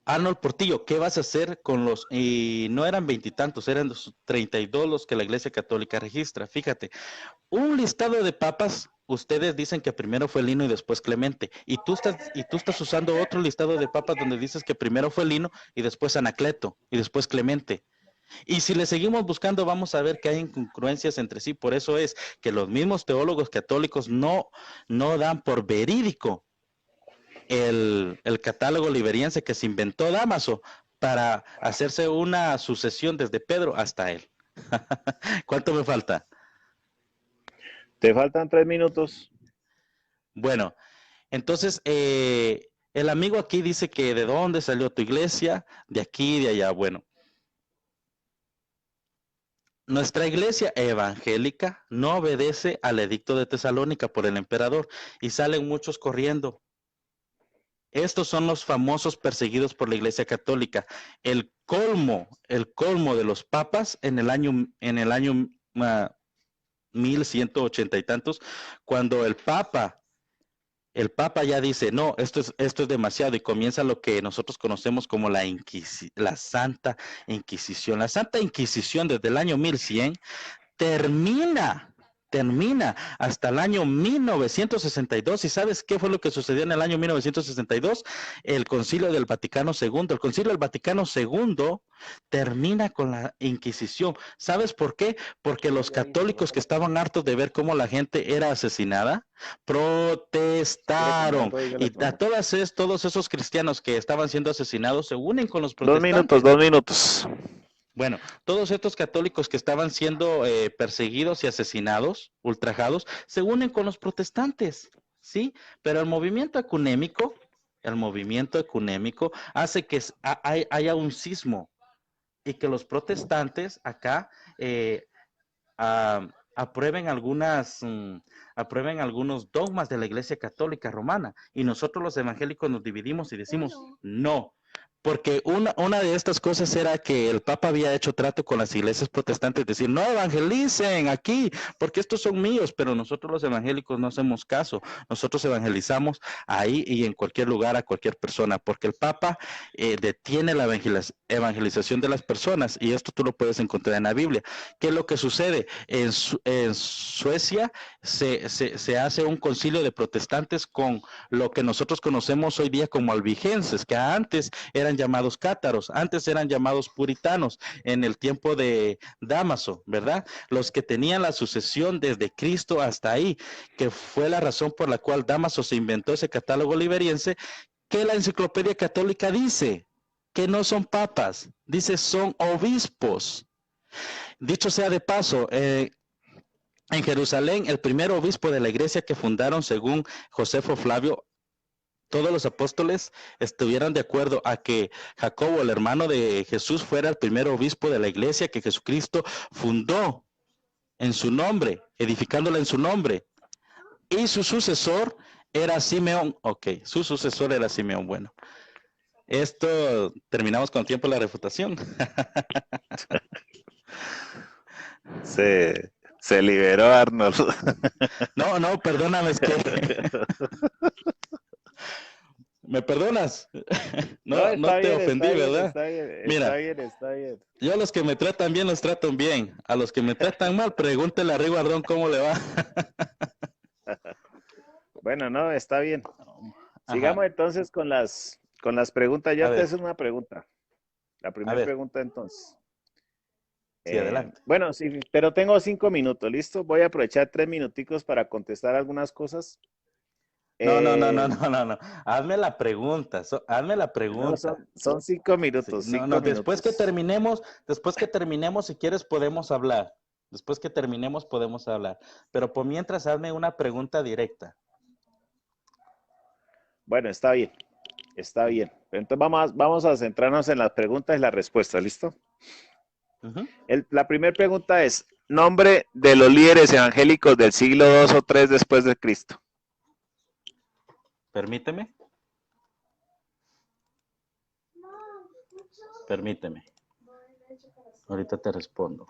Arnold Portillo, ¿qué vas a hacer con los, y no eran veintitantos, eran los 32 los que la Iglesia Católica registra? Fíjate, un listado de papas, ustedes dicen que primero fue Lino y después Clemente, y tú estás usando otro listado de papas donde dices que primero fue Lino y después Anacleto y después Clemente. Y si le seguimos buscando, vamos a ver que hay incongruencias entre sí. Por eso es que los mismos teólogos católicos no dan por verídico el catálogo liberiense que se inventó Dámaso para hacerse una sucesión desde Pedro hasta él. ¿Cuánto me falta? Te faltan 3 minutos. Bueno, entonces el amigo aquí dice que de dónde salió tu iglesia, de aquí, de allá. Bueno, nuestra iglesia evangélica no obedece al edicto de Tesalónica por el emperador y salen muchos corriendo. Estos son los famosos perseguidos por la Iglesia Católica. El colmo de los papas en el año 1180 y tantos, cuando el Papa ya dice, no, esto es demasiado, y comienza lo que nosotros conocemos como la Santa Inquisición. La Santa Inquisición desde el año 1100 termina hasta el año 1962. ¿Y sabes qué fue lo que sucedió en el año 1962? El Concilio del Vaticano II. El Concilio del Vaticano II termina con la Inquisición. ¿Sabes por qué? Porque los católicos que estaban hartos de ver cómo la gente era asesinada, protestaron. Y todos esos cristianos que estaban siendo asesinados se unen con los protestantes. 2 minutos. Bueno, todos estos católicos que estaban siendo perseguidos y asesinados, ultrajados, se unen con los protestantes, ¿sí? Pero el movimiento ecuménico hace que haya un cismo y que los protestantes acá aprueben algunos dogmas de la Iglesia Católica Romana, y nosotros los evangélicos nos dividimos y decimos no. Porque una de estas cosas era que el Papa había hecho trato con las iglesias protestantes, decir, no evangelicen aquí, porque estos son míos, pero nosotros los evangélicos no hacemos caso. Nosotros evangelizamos ahí y en cualquier lugar a cualquier persona, porque el Papa detiene la evangelización de las personas, y esto tú lo puedes encontrar en la Biblia. ¿Qué es lo que sucede? En Suecia se hace un concilio de protestantes con lo que nosotros conocemos hoy día como albigenses, que antes eran llamados cátaros, antes eran llamados puritanos en el tiempo de Dámaso, ¿verdad? Los que tenían la sucesión desde Cristo hasta ahí, que fue la razón por la cual Dámaso se inventó ese catálogo liberiense, que la Enciclopedia Católica dice que no son papas, dice son obispos. Dicho sea de paso, en Jerusalén, el primer obispo de la iglesia que fundaron, según Josefo Flavio, todos los apóstoles estuvieran de acuerdo a que Jacobo, el hermano de Jesús, fuera el primer obispo de la iglesia que Jesucristo fundó en su nombre, edificándola en su nombre. Y su sucesor era Simeón. Ok, su sucesor era Simeón. Bueno, esto terminamos con tiempo la refutación. Se liberó Arnold. No, perdóname, es que... ¿Me perdonas? No te bien, ofendí, ¿verdad? Está bien, Mira, está bien. yo a los que me tratan bien, los trato bien. A los que me tratan mal, pregúntele a Rey Guardón cómo le va. Bueno, no, está bien. Ajá. Sigamos entonces con las preguntas. Yo A te ver. hago una pregunta. La A primera ver. pregunta entonces. Sí, adelante. Bueno, sí, pero tengo 5 minutos, ¿listo? Voy a aprovechar 3 minuticos para contestar algunas cosas. No. Hazme la pregunta. Hazme la No, pregunta. son 5 Sí, minutos, no, 5 después que minutos. terminemos, si quieres podemos hablar. Después que terminemos podemos hablar. Pero por mientras hazme una pregunta directa. Bueno, está bien. Está bien. Entonces vamos a centrarnos en las preguntas y las respuestas, ¿listo? Uh-huh. La primera pregunta es, nombre de los líderes evangélicos del siglo II o III después de Cristo. Permíteme. Ahorita te respondo.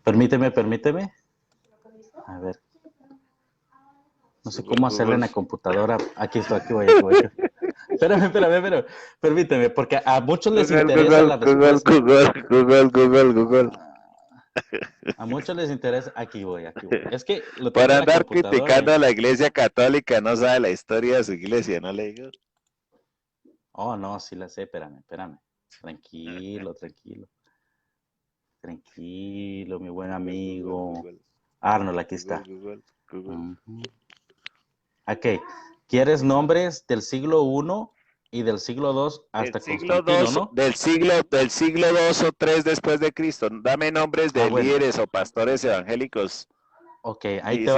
Permíteme. A ver. No sé cómo hacerle en la computadora. Aquí voy. Espérame. Permíteme, porque a muchos les interesa la respuesta. Google. A muchos les interesa. Aquí voy. Es que lo tengo Por en la andar computadora. criticando a la iglesia católica, no sabe la historia de su iglesia, ¿no le digo? Oh, no, sí la sé. Espérame. Tranquilo. Tranquilo, mi buen amigo. Google. Arnold, aquí está. Google. Ok. ¿Quieres nombres del siglo I y del siglo II hasta Constantino, no? Del siglo II o III después de Cristo. Dame nombres de Bueno. líderes o pastores evangélicos. Ok, ahí te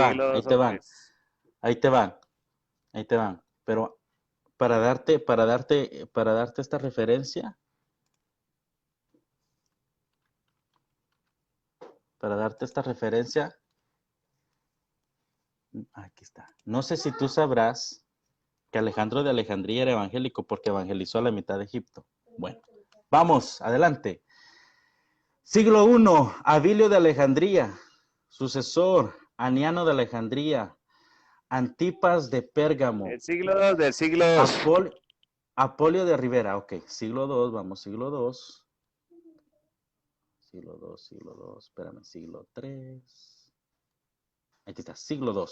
van. Pero para darte esta referencia, aquí está. No sé si tú sabrás que Alejandro de Alejandría era evangélico porque evangelizó a la mitad de Egipto. Bueno, vamos, adelante. Siglo I, Abilio de Alejandría, sucesor, Aniano de Alejandría, Antipas de Pérgamo. El siglo II del siglo II. Apolio de Rivera, ok, siglo II, vamos, siglo II, espérame, siglo III, aquí está, siglo II,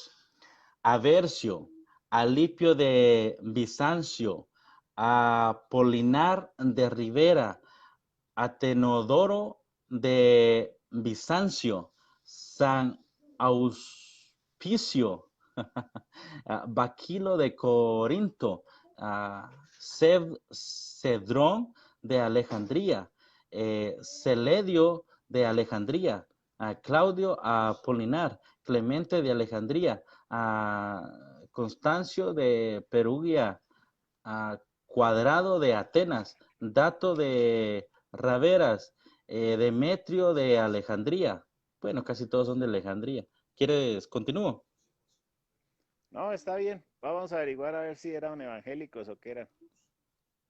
Aversio, Alipio de Bizancio, Apolinar de Rivera, Atenodoro de Bizancio, San Auspicio, Baquilo de Corinto, Cedrón de Alejandría, Celedio de Alejandría, Claudio Apolinar, Clemente de Alejandría, Constancio de Perugia, Cuadrado de Atenas, Dato de Raveras, Demetrio de Alejandría. Bueno, casi todos son de Alejandría. ¿Quieres? ¿Continúo? No, está bien. Vamos a averiguar a ver si eran evangélicos o qué eran.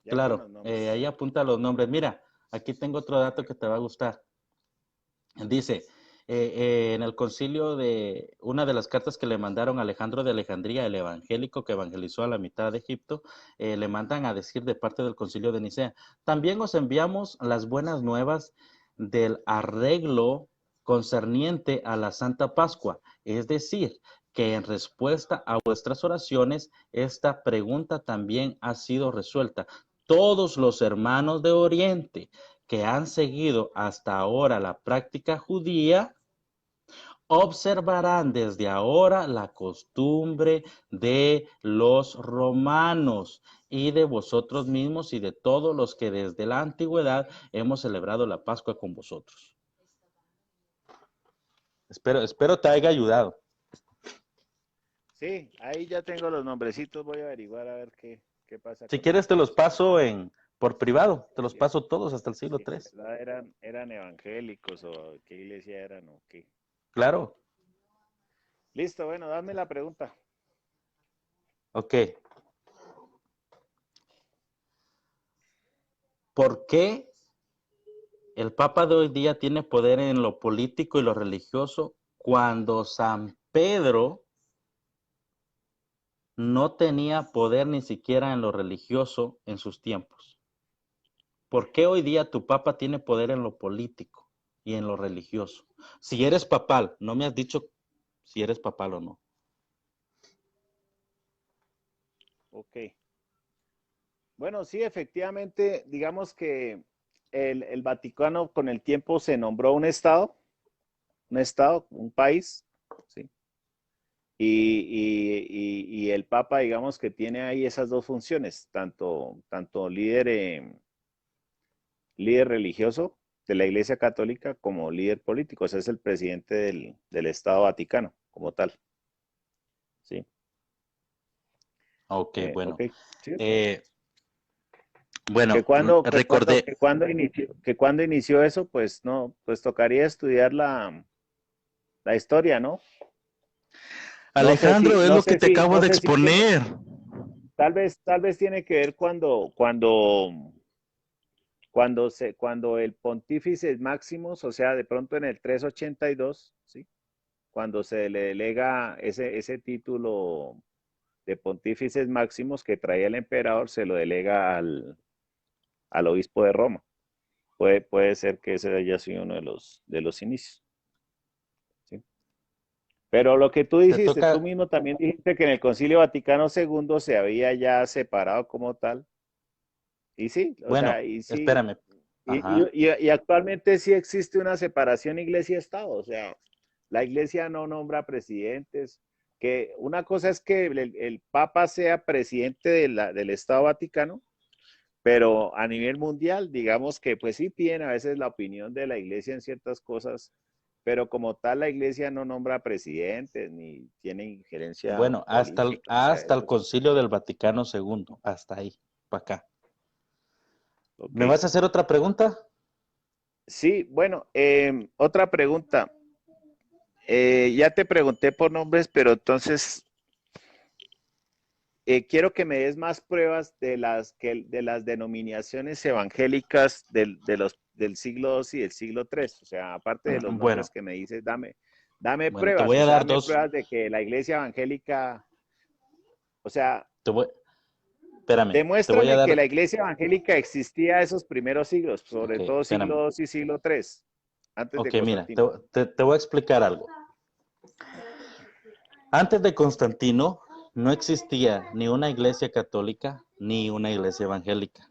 Ya Claro, ahí apunta los nombres. Mira, aquí tengo otro dato que te va a gustar. Dice, en el concilio de una de las cartas que le mandaron a Alejandro de Alejandría, el evangélico que evangelizó a la mitad de Egipto, le mandan a decir de parte del concilio de Nicea, también os enviamos las buenas nuevas del arreglo concerniente a la Santa Pascua, es decir, que en respuesta a vuestras oraciones, esta pregunta también ha sido resuelta. Todos los hermanos de Oriente que han seguido hasta ahora la práctica judía, observarán desde ahora la costumbre de los romanos y de vosotros mismos y de todos los que desde la antigüedad hemos celebrado la Pascua con vosotros. Espero te haya ayudado. Sí, ahí ya tengo los nombrecitos, voy a averiguar a ver qué pasa Si con quieres ellos. te los paso por privado, te los Sí, paso todos hasta el siglo sí, III. ¿verdad? Eran evangélicos o qué iglesia eran o qué. Claro, Listo, bueno, dame la pregunta. ok. ¿Por qué el Papa de hoy día tiene poder en lo político y lo religioso cuando San Pedro no tenía poder ni siquiera en lo religioso en sus tiempos? ¿Por qué hoy día tu Papa tiene poder en lo político y en lo religioso? Si eres papal, no me has dicho si eres papal o no. Ok. Bueno, sí, efectivamente, digamos que el Vaticano con el tiempo se nombró un estado, un país, ¿sí? Y el Papa, digamos que tiene ahí esas dos funciones, tanto líder religioso de la Iglesia Católica como líder político. O sea, es el presidente del Estado Vaticano como tal, ¿sí? Ok, Ok, bueno. sí. Bueno, recordé. Que cuando inició eso, pues no, pues tocaría estudiar la historia, ¿no? Alejandro, es lo que te acabo No de sé si tiene, exponer. tal vez tiene que ver cuando el pontífice Maximus, o sea, de pronto en el 382, ¿sí? Cuando se le delega ese título de pontífices máximos que traía el emperador, se lo delega al obispo de Roma. Puede ser que ese haya sido uno de los inicios, ¿sí? Pero lo que tú Te dijiste, tú toca, mismo también dijiste que en el Concilio Vaticano II se había ya separado como tal. Y sí, o bueno, sea, y sí, espérame. Ajá. y actualmente sí existe una separación iglesia-estado, o sea, la iglesia no nombra presidentes, que una cosa es que el Papa sea presidente del Estado Vaticano, pero a nivel mundial, digamos que pues sí piden a veces la opinión de la iglesia en ciertas cosas, pero como tal la iglesia no nombra presidentes ni tiene injerencia Bueno, política, o sea, hasta el eso sí. Concilio del Vaticano II, hasta ahí, para acá. Ok. ¿Me vas a hacer otra pregunta? Sí, bueno, otra pregunta. Ya te pregunté por nombres, pero entonces quiero que me des más pruebas de las denominaciones evangélicas del siglo II y del siglo III. O sea, aparte de los nombres Bueno, que me dices, dame bueno, te pruebas, voy o a sea, dar dame dos, pruebas de que la iglesia evangélica, o sea, te voy, espérame, te voy a demuéstrame que dar, la iglesia evangélica existía esos primeros siglos, sobre ok, todo espérame. siglo II y siglo III, antes de Ok, mira, Constantino. te voy a explicar algo. Antes de Constantino no existía ni una iglesia católica ni una iglesia evangélica.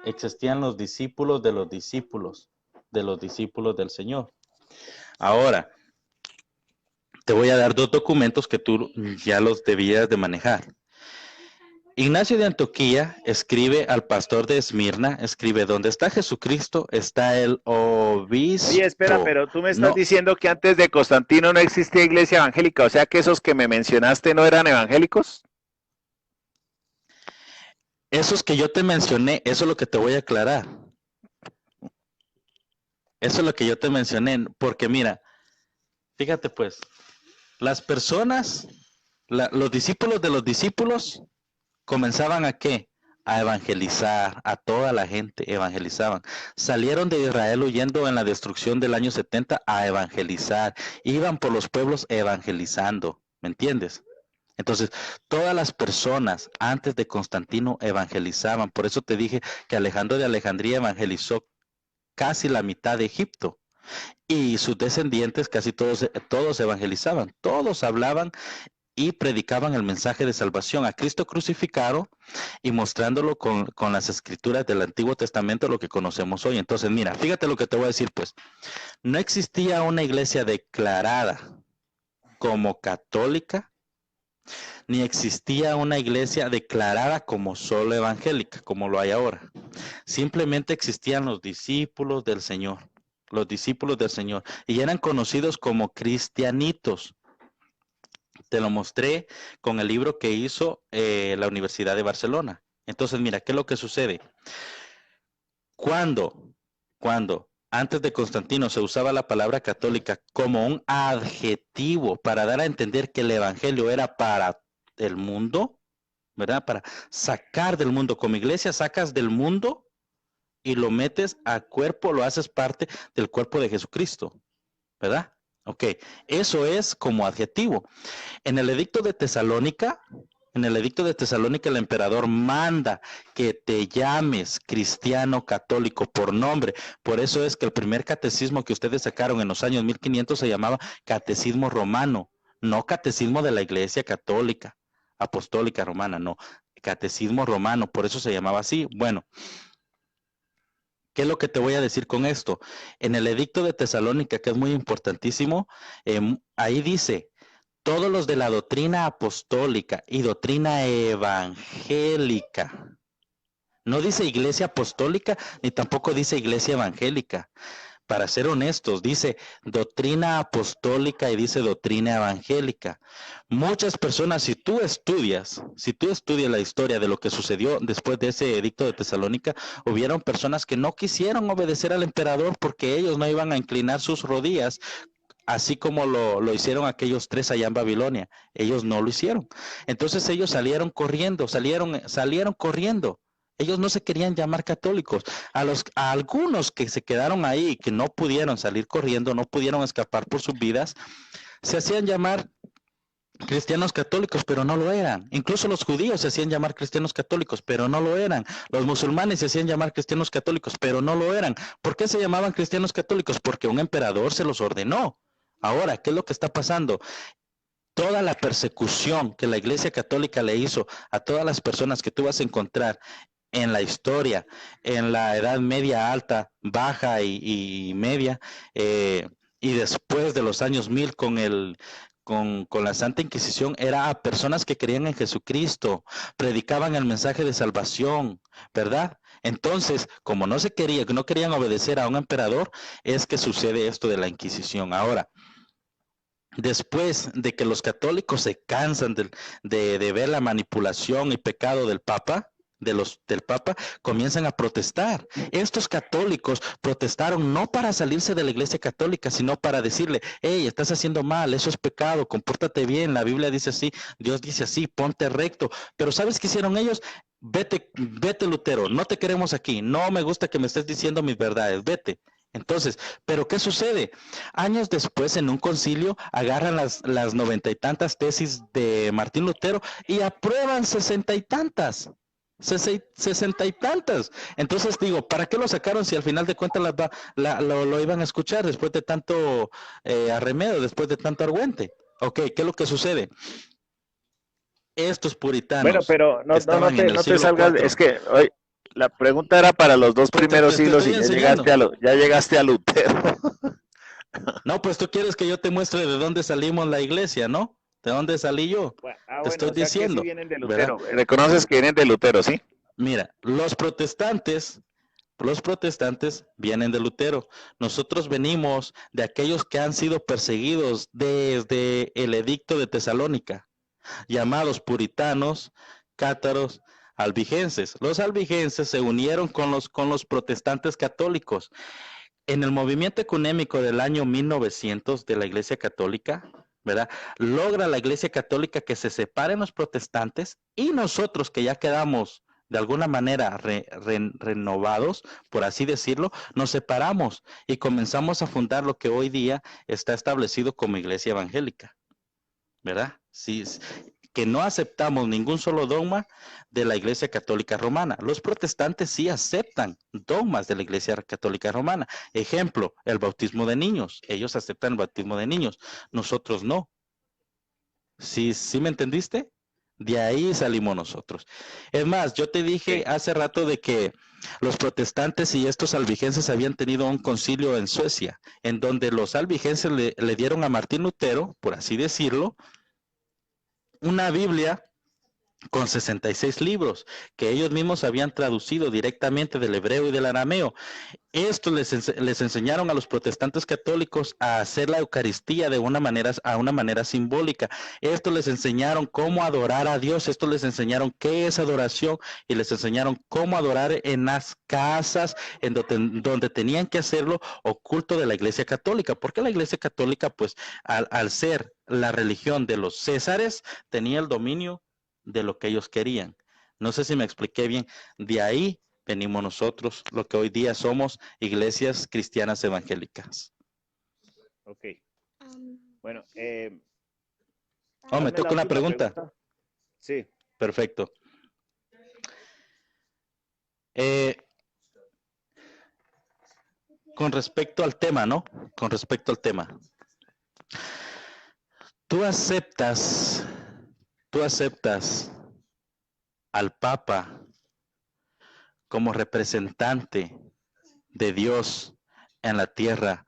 Existían los discípulos de los discípulos de los discípulos del Señor. Ahora, te voy a dar dos documentos que tú ya los debías de manejar. Ignacio de Antioquía escribe al pastor de Esmirna, escribe, donde está Jesucristo está el Oye, espera, obispo. pero tú me estás No, diciendo que antes de Constantino no existía iglesia evangélica, o sea que esos que me mencionaste no eran evangélicos. esos que yo te mencioné, eso es lo que te voy a aclarar. Eso es lo que yo te mencioné, porque mira, fíjate pues, las personas, los discípulos de los discípulos comenzaban a qué? A evangelizar, a toda la gente evangelizaban. Salieron de Israel huyendo en la destrucción del año 70 a evangelizar. Iban por los pueblos evangelizando, ¿me entiendes? Entonces, todas las personas antes de Constantino evangelizaban. Por eso te dije que Alejandro de Alejandría evangelizó casi la mitad de Egipto. Y sus descendientes, casi todos evangelizaban, todos hablaban y predicaban el mensaje de salvación a Cristo crucificado y mostrándolo con las escrituras del Antiguo Testamento, lo que conocemos hoy. Entonces, mira, fíjate lo que te voy a decir, pues, no existía una iglesia declarada como católica, ni existía una iglesia declarada como solo evangélica, como lo hay ahora. Simplemente existían los discípulos del Señor. los discípulos del Señor, y eran conocidos como cristianitos. Te lo mostré con el libro que hizo la Universidad de Barcelona. Entonces, mira, ¿qué es lo que sucede? Cuando antes de Constantino se usaba la palabra católica como un adjetivo para dar a entender que el evangelio era para el mundo, ¿verdad? Para sacar del mundo, como iglesia sacas del mundo y lo metes al cuerpo, lo haces parte del cuerpo de Jesucristo, ¿verdad? Ok, eso es como adjetivo. En el edicto de Tesalónica, el emperador manda que te llames cristiano católico por nombre. Por eso es que el primer catecismo que ustedes sacaron en los años 1500 se llamaba Catecismo Romano, no Catecismo de la Iglesia Católica, Apostólica Romana, no, Catecismo Romano, por eso se llamaba así. Bueno, ¿qué es lo que te voy a decir con esto? En el edicto de Tesalónica, que es muy importantísimo, ahí dice: todos los de la doctrina apostólica y doctrina evangélica. No dice iglesia apostólica ni tampoco dice iglesia evangélica. Para ser honestos, dice doctrina apostólica y dice doctrina evangélica. Muchas personas, si tú estudias la historia de lo que sucedió después de ese edicto de Tesalónica, hubieron personas que no quisieron obedecer al emperador porque ellos no iban a inclinar sus rodillas, así como lo hicieron aquellos 3 allá en Babilonia. Ellos no lo hicieron. Entonces ellos salieron corriendo. Ellos no se querían llamar católicos. A algunos que se quedaron ahí, que no pudieron salir corriendo, no pudieron escapar por sus vidas, se hacían llamar cristianos católicos, pero no lo eran. Incluso los judíos se hacían llamar cristianos católicos, pero no lo eran. Los musulmanes se hacían llamar cristianos católicos, pero no lo eran. ¿Por qué se llamaban cristianos católicos? Porque un emperador se los ordenó. Ahora, ¿qué es lo que está pasando? Toda la persecución que la Iglesia Católica le hizo a todas las personas que tú vas a encontrar en la historia, en la Edad Media alta, baja y media, y después de los años 1000 con la Santa Inquisición, era a personas que creían en Jesucristo, predicaban el mensaje de salvación, ¿verdad? Entonces, como no querían obedecer a un emperador, es que sucede esto de la Inquisición. Ahora, después de que los católicos se cansan de ver la manipulación y pecado del Papa, del Papa, comienzan a protestar. Estos católicos protestaron no para salirse de la Iglesia Católica, sino para decirle: hey, estás haciendo mal, eso es pecado, compórtate bien, la Biblia dice así, Dios dice así, ponte recto. Pero ¿sabes qué hicieron ellos? Vete, Lutero, no te queremos aquí, no me gusta que me estés diciendo mis verdades, vete. Entonces, ¿pero qué sucede? Años después, en un concilio, agarran las 90 y tantas tesis de Martín Lutero y aprueban 60 y tantas. 60 y tantas. Entonces digo, ¿para qué lo sacaron si al final de cuentas lo iban a escuchar después de tanto arremedo, después de tanto argüente? Ok, ¿qué es lo que sucede? Estos puritanos. Bueno, pero no te salgas, es que hoy la pregunta era para los dos primeros siglos y ya llegaste a Lutero. No, pues tú quieres que yo te muestre de dónde salimos la iglesia, ¿no? ¿De dónde salí yo? Te estoy diciendo. Que sí vienen de Lutero. Reconoces que vienen de Lutero, ¿sí? Mira, los protestantes vienen de Lutero. Nosotros venimos de aquellos que han sido perseguidos desde el edicto de Tesalónica, llamados puritanos, cátaros, albigenses. Los albigenses se unieron con los protestantes católicos. En el movimiento ecuménico del año 1900 de la Iglesia Católica, ¿verdad? Logra la Iglesia Católica que se separen los protestantes, y nosotros que ya quedamos de alguna manera renovados, por así decirlo, nos separamos y comenzamos a fundar lo que hoy día está establecido como Iglesia Evangélica, ¿verdad? Sí, que no aceptamos ningún solo dogma de la Iglesia Católica Romana. Los protestantes sí aceptan dogmas de la Iglesia Católica Romana. Ejemplo, el bautismo de niños. Ellos aceptan el bautismo de niños. Nosotros no. ¿Sí me entendiste? De ahí salimos nosotros. Es más, yo te dije hace rato de que los protestantes y estos albigenses habían tenido un concilio en Suecia, en donde los albigenses le dieron a Martín Lutero, por así decirlo, una Biblia con 66 libros que ellos mismos habían traducido directamente del hebreo y del arameo. Esto les enseñaron a los protestantes católicos a hacer la Eucaristía de una manera simbólica. Esto les enseñaron cómo adorar a Dios. Esto les enseñaron qué es adoración y les enseñaron cómo adorar en las casas en donde tenían que hacerlo oculto de la Iglesia Católica. Porque la Iglesia Católica, pues, al ser la religión de los Césares, tenía el dominio de lo que ellos querían. No sé si me expliqué bien. De ahí venimos nosotros, lo que hoy día somos iglesias cristianas evangélicas. Ok. Bueno, me toca una pregunta. Sí. Perfecto. Con respecto al tema, ¿no? Con respecto al tema. ¿Tú aceptas al Papa como representante de Dios en la tierra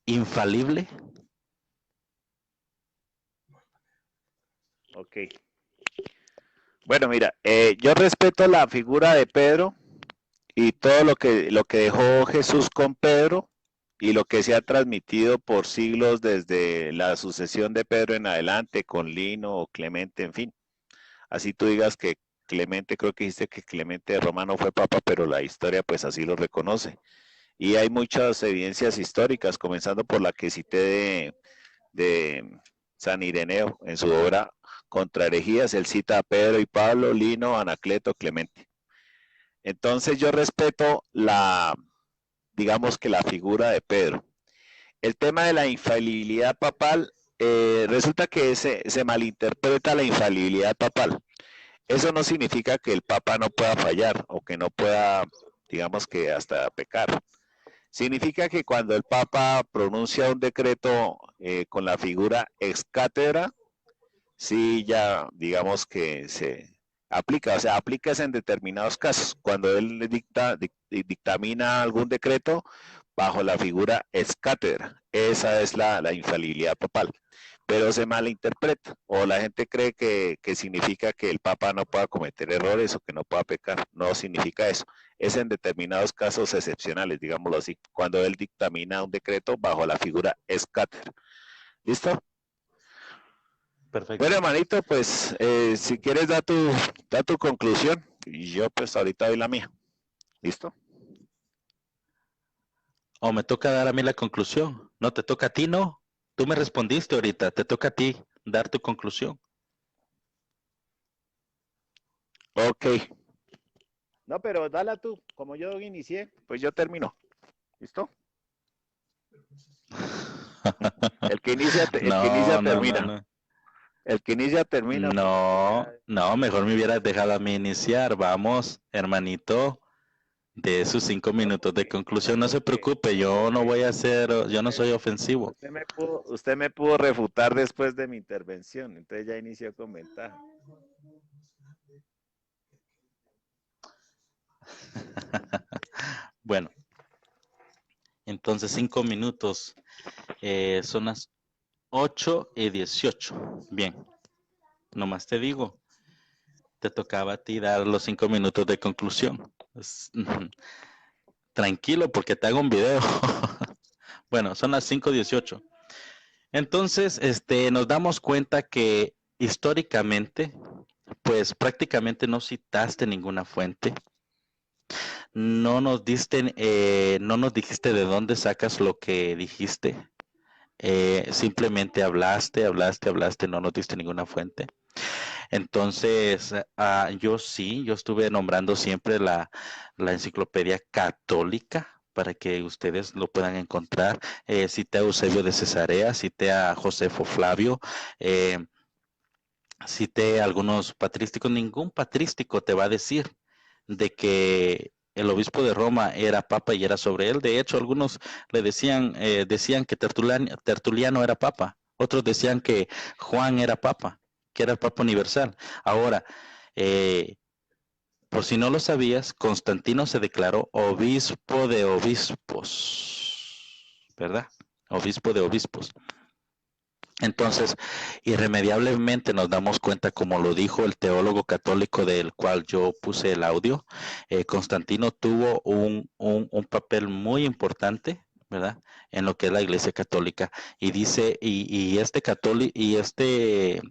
infalible? Ok. Bueno, mira, yo respeto la figura de Pedro y todo lo que dejó Jesús con Pedro y lo que se ha transmitido por siglos desde la sucesión de Pedro en adelante con Lino o Clemente, en fin. Así tú digas que Clemente, creo que dijiste que Clemente de Roma no fue papa, pero la historia pues así lo reconoce. Y hay muchas evidencias históricas, comenzando por la que cité de San Ireneo en su obra Contra herejías. Él cita a Pedro y Pablo, Lino, Anacleto, Clemente. Entonces yo respeto digamos que la figura de Pedro. El tema de la infalibilidad papal, resulta que se malinterpreta la infalibilidad papal. Eso no significa que el Papa no pueda fallar o que no pueda, digamos que hasta pecar. Significa que cuando el Papa pronuncia un decreto con la figura ex cátedra, sí ya digamos que se aplica, o sea, aplica en determinados casos. Cuando él dictamina algún decreto bajo la figura ex cátedra, esa es la infalibilidad papal. Pero se malinterpreta o la gente cree que significa que el Papa no pueda cometer errores o que no pueda pecar. No significa eso. Es en determinados casos excepcionales, digámoslo así, cuando él dictamina un decreto bajo la figura ex cátedra. ¿Listo? Perfecto. Bueno, hermanito, pues si quieres da tu conclusión y yo pues ahorita doy la mía. ¿Listo? O me toca dar a mí la conclusión. No, te toca a ti, ¿no? Tú me respondiste ahorita, te toca a ti dar tu conclusión. Ok. No, pero dala tú. Como yo inicié, pues yo termino. ¿Listo? El que inicia termina. No. El que inicia termina. No, mejor me hubieras dejado a mí iniciar. Vamos, hermanito, de sus 5 minutos de conclusión. No se preocupe, yo no voy a hacer, yo no soy ofensivo. Usted me pudo refutar después de mi intervención, entonces ya inició con ventaja. Bueno, entonces 5 minutos. Son las 8:18. Bien, nomás te digo, te tocaba a ti dar los 5 minutos de conclusión. Tranquilo, porque te hago un video. Bueno, son las 5:18. Entonces, nos damos cuenta que históricamente, pues prácticamente no citaste ninguna fuente. No nos dijiste de dónde sacas lo que dijiste. Simplemente hablaste, no nos diste ninguna fuente. Entonces, yo estuve nombrando siempre la enciclopedia católica para que ustedes lo puedan encontrar. Cité a Eusebio de Cesarea, cité a Josefo Flavio, cité a algunos patrísticos. Ningún patrístico te va a decir de que el obispo de Roma era papa y era sobre él. De hecho, algunos le decían que Tertuliano era papa. Otros decían que Juan era papa, que era el papa universal. Ahora, por si no lo sabías, Constantino se declaró obispo de obispos, ¿verdad? Obispo de obispos. Entonces, irremediablemente nos damos cuenta, como lo dijo el teólogo católico del cual yo puse el audio, Constantino tuvo un papel muy importante, ¿verdad? En lo que es la Iglesia Católica. Y dice, y este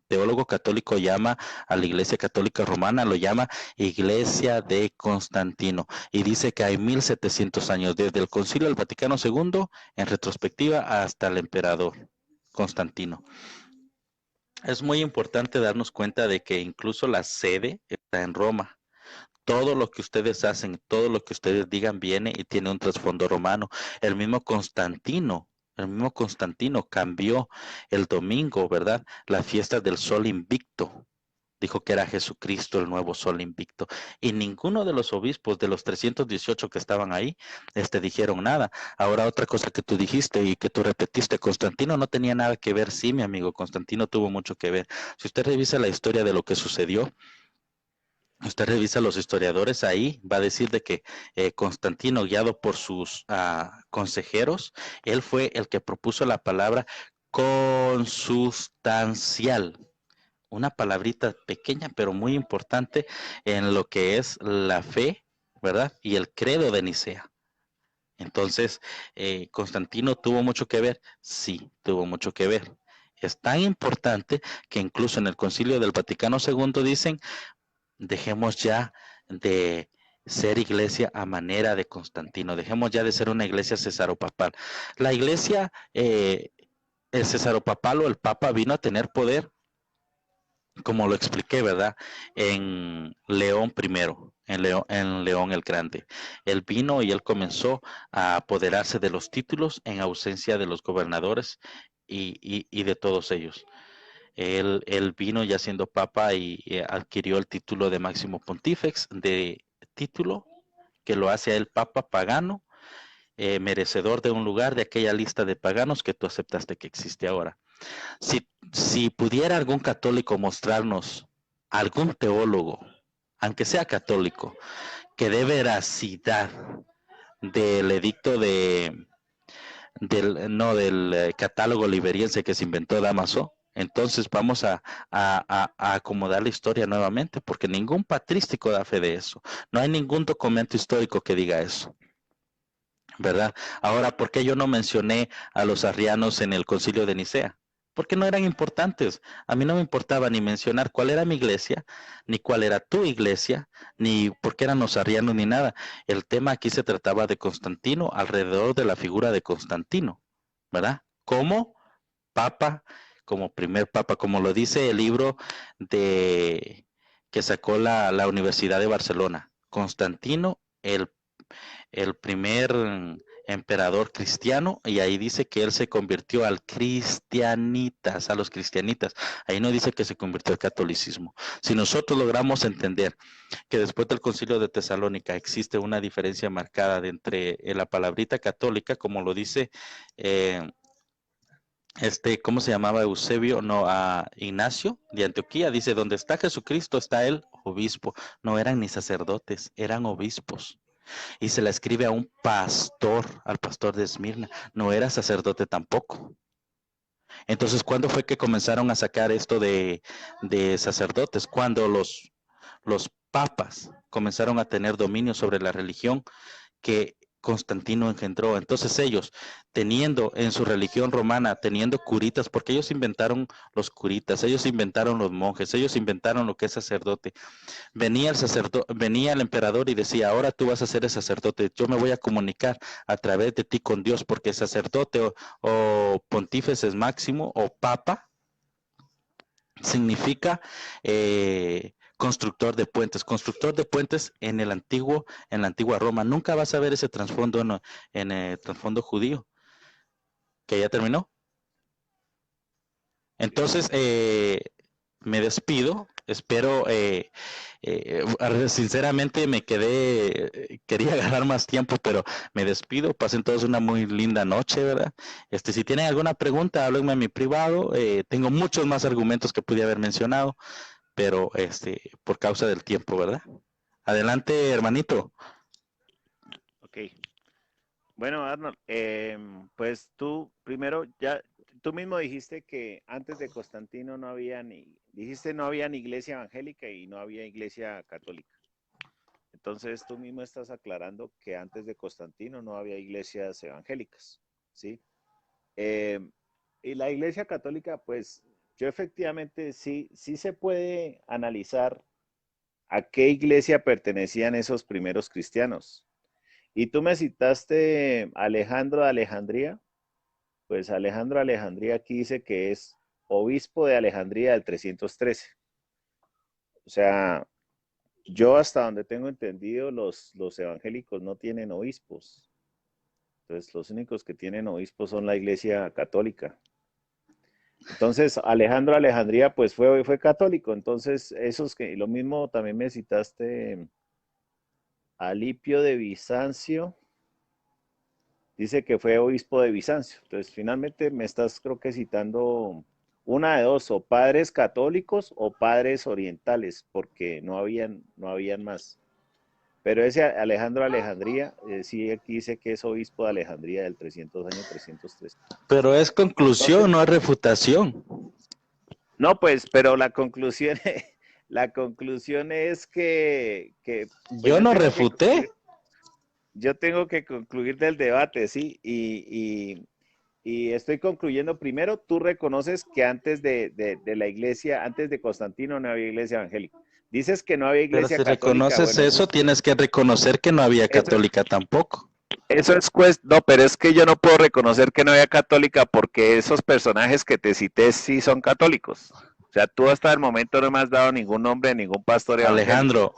teólogo católico llama a la Iglesia Católica Romana, lo llama Iglesia de Constantino. Y dice que hay 1700 años, desde el Concilio del Vaticano II, en retrospectiva, hasta el emperador Constantino. Es muy importante darnos cuenta de que incluso la sede está en Roma. Todo lo que ustedes hacen, todo lo que ustedes digan viene y tiene un trasfondo romano. El mismo Constantino cambió el domingo, ¿verdad? La fiesta del sol invicto. Dijo que era Jesucristo el nuevo sol invicto. Y ninguno de los obispos de los 318 que estaban ahí, dijeron nada. Ahora otra cosa que tú dijiste y que tú repetiste, Constantino no tenía nada que ver. Sí, mi amigo, Constantino tuvo mucho que ver. Si usted revisa la historia de lo que sucedió, usted revisa los historiadores ahí, va a decir de que Constantino, guiado por sus consejeros, él fue el que propuso la palabra consustancial, una palabrita pequeña pero muy importante en lo que es la fe, ¿verdad? Y el credo de Nicea. Entonces, ¿Constantino tuvo mucho que ver? Sí, tuvo mucho que ver. Es tan importante que incluso en el Concilio del Vaticano II dicen, dejemos ya de ser iglesia a manera de Constantino, dejemos ya de ser una iglesia cesaropapal. La iglesia, el cesaropapal o el papa vino a tener poder, como lo expliqué, ¿verdad? En León primero, en León el Grande. Él vino y él comenzó a apoderarse de los títulos en ausencia de los gobernadores y de todos ellos. Él vino ya siendo papa y adquirió el título de máximo pontífex, de título que lo hace a él papa pagano, merecedor de un lugar de aquella lista de paganos que tú aceptaste que existe ahora. Si pudiera algún católico mostrarnos algún teólogo, aunque sea católico, que dé veracidad del edicto del catálogo liberiense que se inventó Damaso, entonces vamos a acomodar la historia nuevamente, porque ningún patrístico da fe de eso. No hay ningún documento histórico que diga eso, ¿verdad? Ahora, ¿por qué yo no mencioné a los arrianos en el Concilio de Nicea? Porque no eran importantes. A mí no me importaba ni mencionar cuál era mi iglesia, ni cuál era tu iglesia, ni por qué eran los arrianos, ni nada. El tema aquí se trataba de Constantino, alrededor de la figura de Constantino, ¿verdad? Como papa, como primer papa, como lo dice el libro de que sacó la Universidad de Barcelona. Constantino, el primer emperador cristiano, y ahí dice que él se convirtió al cristianitas, a los cristianitas. Ahí no dice que se convirtió al catolicismo. Si nosotros logramos entender que después del Concilio de Tesalónica existe una diferencia marcada de entre la palabrita católica, como lo dice ¿cómo se llamaba Eusebio? No, a Ignacio de Antioquía, dice, donde está Jesucristo está el obispo. No eran ni sacerdotes, eran obispos. Y se la escribe a un pastor, al pastor de Esmirna. No era sacerdote tampoco. Entonces, ¿cuándo fue que comenzaron a sacar esto de sacerdotes? Cuando los papas comenzaron a tener dominio sobre la religión que Constantino engendró. Entonces ellos, teniendo en su religión romana, teniendo curitas, porque ellos inventaron los curitas, ellos inventaron los monjes, ellos inventaron lo que es sacerdote. Venía el emperador y decía, ahora tú vas a ser el sacerdote, yo me voy a comunicar a través de ti con Dios, porque sacerdote o pontífice máximo o papa significa constructor de puentes en la antigua Roma. Nunca vas a ver ese trasfondo en el trasfondo judío. ¿Que ya terminó? Entonces, me despido. Espero, sinceramente me quería agarrar más tiempo, pero me despido. Pasen todos una muy linda noche, ¿verdad? Si tienen alguna pregunta, háblenme en mi privado. Tengo muchos más argumentos que pude haber mencionado, pero por causa del tiempo, ¿verdad? Adelante, hermanito. Ok. Bueno, Arnold, pues tú primero ya tú mismo dijiste que antes de Constantino no había no había ni iglesia evangélica y no había iglesia católica. Entonces tú mismo estás aclarando que antes de Constantino no había iglesias evangélicas, ¿sí? Y la iglesia católica, pues yo efectivamente sí se puede analizar a qué iglesia pertenecían esos primeros cristianos. Y tú me citaste Alejandro de Alejandría, pues Alejandro de Alejandría aquí dice que es obispo de Alejandría del 313. O sea, yo hasta donde tengo entendido, los evangélicos no tienen obispos. Entonces, los únicos que tienen obispos son la iglesia católica. Entonces, Alejandro de Alejandría, pues fue católico. Entonces, esos que, lo mismo también me citaste Alipio de Bizancio, dice que fue obispo de Bizancio. Entonces, finalmente me estás, creo que citando una de dos, o padres católicos o padres orientales, porque no habían más. Pero ese Alejandro de Alejandría, sí, aquí dice que es obispo de Alejandría del 300 año 303. Pero es conclusión, no es refutación. No, pues, pero la conclusión, la conclusión es que pues yo no refuté. Yo tengo que concluir del debate, sí, y estoy concluyendo. Primero, tú reconoces que antes de la iglesia, antes de Constantino no había iglesia evangélica. Dices que no había iglesia católica. Pero si católica. reconoces bueno, eso, tienes que reconocer que no había católica tampoco. Eso es no, pero es que yo no puedo reconocer que no había católica porque esos personajes que te cité sí son católicos. O sea, tú hasta el momento no me has dado ningún nombre de ningún pastor evangélico. Alejandro,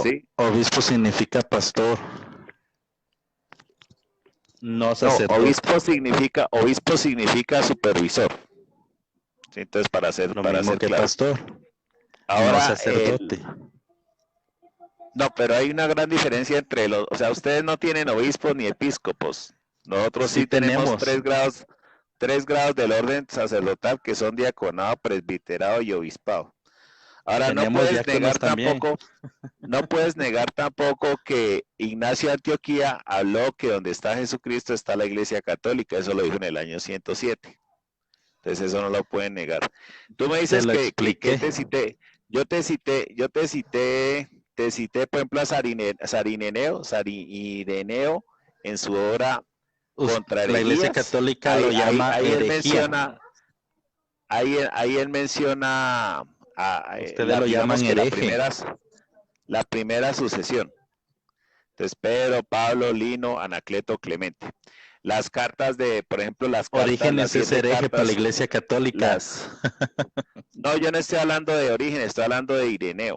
¿sí? Obispo significa pastor. No sacerdote. No, obispo significa supervisor. Sí, entonces para ser que claro. Pastor. Ahora, no sacerdote. No, pero hay una gran diferencia entre los, o sea, ustedes no tienen obispos ni episcopos. Nosotros sí tenemos 3 grados del orden sacerdotal, que son diaconado, presbiterado y obispado. Ahora no puedes negar tampoco que Ignacio de Antioquía habló que donde está Jesucristo está la Iglesia Católica. Eso lo dijo en el año 107. Entonces eso no lo pueden negar. Tú me dices que te cité. Yo te cité, por ejemplo, a Sarireneo en su obra contra herejías. La Iglesia Católica lo llama herejía. Ahí él menciona ustedes lo llaman hereje. La primera sucesión. Entonces, Pedro, Pablo, Lino, Anacleto, Clemente. Las cartas de, por ejemplo, las cartas... Orígenes es hereje para la Iglesia Católica. No, yo no estoy hablando de Orígenes, estoy hablando de Ireneo.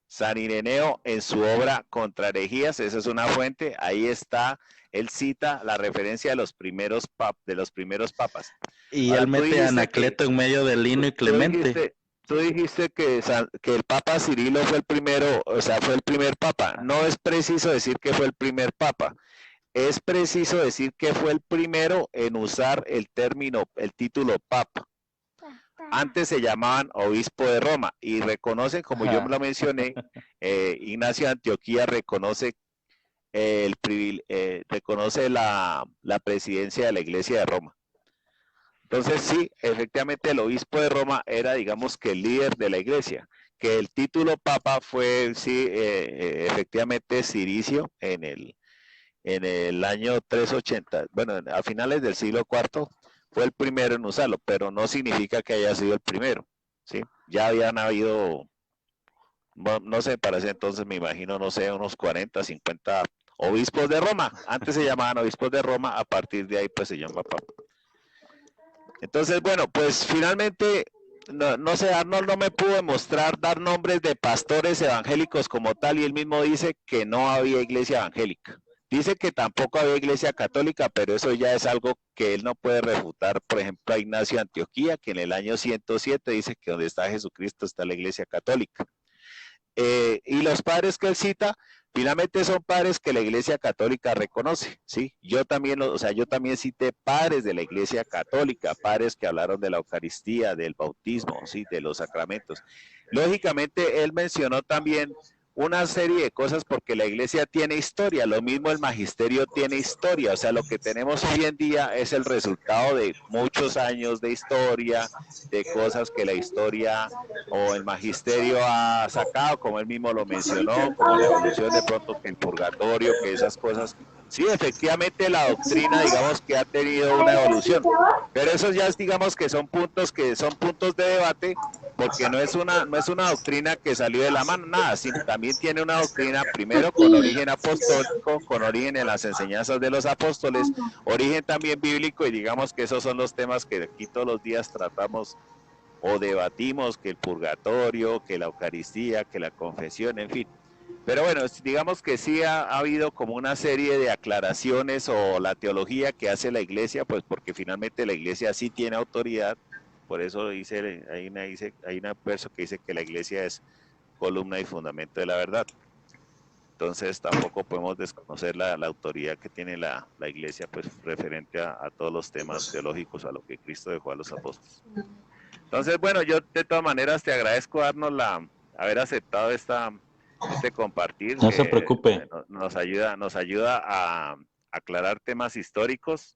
San Ireneo en su obra Contra herejías, esa es una fuente, ahí está, él cita la referencia de los primeros papas. Y ahora, él mete a Anacleto en medio de Lino y Clemente. Tú dijiste que el Papa Cirilo fue el primero, o sea, fue el primer papa. No es preciso decir que fue el primer papa. Es preciso decir que fue el primero en usar el título papa. Antes se llamaban obispo de Roma y reconocen, como yo lo mencioné, Ignacio de Antioquía reconoce reconoce la presidencia de la Iglesia de Roma. Entonces sí, efectivamente el obispo de Roma era, digamos, que el líder de la iglesia, que el título papa fue, sí, efectivamente Ciricio en el año 380, bueno, a finales del siglo IV, fue el primero en usarlo, pero no significa que haya sido el primero, ¿sí? Ya habían habido, no sé, para ese entonces me imagino, no sé, unos 40, 50 obispos de Roma. Antes se llamaban obispos de Roma, a partir de ahí pues se llama papa. Entonces, bueno, pues finalmente, no sé, Arnold no me pudo dar nombres de pastores evangélicos como tal, y él mismo dice que no había iglesia evangélica. Dice que tampoco había iglesia católica, pero eso ya es algo que él no puede refutar. Por ejemplo, a Ignacio de Antioquía, que en el año 107 dice que donde está Jesucristo está la iglesia católica. Y los padres que él cita, finalmente son padres que la Iglesia Católica reconoce, ¿sí? Yo también cité padres de la Iglesia Católica, padres que hablaron de la Eucaristía, del bautismo, ¿sí? De los sacramentos. Lógicamente, él mencionó también una serie de cosas porque la iglesia tiene historia, lo mismo el magisterio tiene historia, o sea, lo que tenemos hoy en día es el resultado de muchos años de historia, de cosas que la historia o el magisterio ha sacado, como él mismo lo mencionó, como la evolución de pronto que el purgatorio, que esas cosas. Sí, efectivamente la doctrina, digamos que ha tenido una evolución, pero esos ya digamos que son puntos de debate, porque no es una doctrina que salió de la mano, nada, sino también tiene una doctrina primero con origen apostólico, con origen en las enseñanzas de los apóstoles, origen también bíblico, y digamos que esos son los temas que aquí todos los días tratamos o debatimos, que el purgatorio, que la Eucaristía, que la confesión, en fin. Pero bueno, digamos que sí ha habido como una serie de aclaraciones o la teología que hace la iglesia, pues porque finalmente la iglesia sí tiene autoridad, por eso hay una verso que dice que la iglesia es columna y fundamento de la verdad. Entonces tampoco podemos desconocer la autoridad que tiene la iglesia, pues referente a todos los temas teológicos, a lo que Cristo dejó a los apóstoles. Entonces, bueno, yo de todas maneras te agradezco, Arnold, haber aceptado este compartir. No se preocupe. Nos ayuda a aclarar temas históricos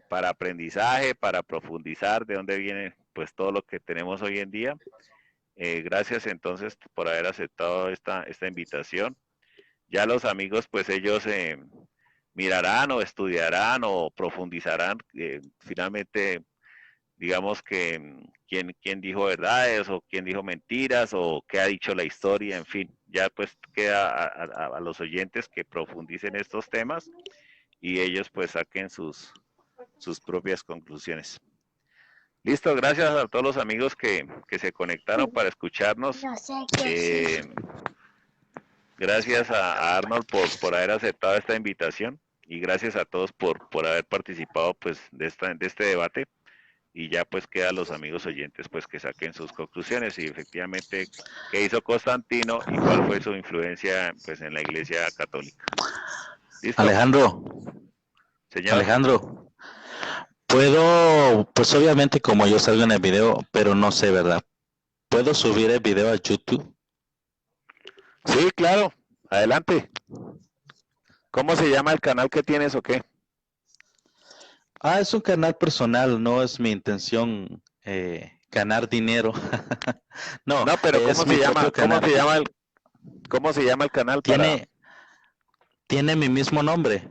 para aprendizaje, para profundizar de dónde viene pues todo lo que tenemos hoy en día. Gracias entonces por haber aceptado esta invitación. Ya los amigos, pues ellos mirarán o estudiarán o profundizarán finalmente, digamos que quién dijo verdades o quién dijo mentiras o qué ha dicho la historia, en fin, ya pues queda a los oyentes que profundicen estos temas y ellos pues saquen sus propias conclusiones. Listo, gracias a todos los amigos que se conectaron para escucharnos. Gracias a Arnold por haber aceptado esta invitación y gracias a todos por haber participado pues de este debate. Y ya pues queda a los amigos oyentes pues que saquen sus conclusiones y efectivamente qué hizo Constantino y cuál fue su influencia pues en la iglesia católica. ¿Listo? Alejandro. Señor. Alejandro. Puedo, pues obviamente como yo salgo en el video, pero no sé, ¿verdad? ¿Puedo subir el video a YouTube? Sí, claro. Adelante. ¿Cómo se llama el canal que tienes o qué? Es un canal personal, no es mi intención ganar dinero. No, pero es mi propio canal. ¿Cómo se llama el canal? Tiene mi mismo nombre,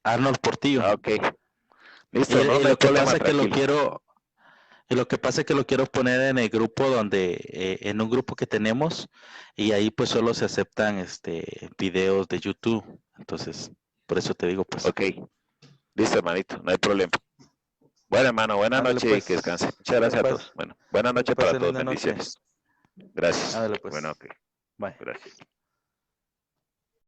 Arnold Portillo. Ok. Listo, y lo que pasa es que lo quiero poner en el grupo en un grupo que tenemos, y ahí pues solo se aceptan videos de YouTube. Entonces, por eso te digo pues. Ok. Listo, hermanito, no hay problema. Bueno, hermano, buenas noches pues, y que descanse. Muchas gracias a todos. Bueno, buenas noches para todos, bendiciones. Gracias. Pues. Bueno, ok. Bye. Gracias.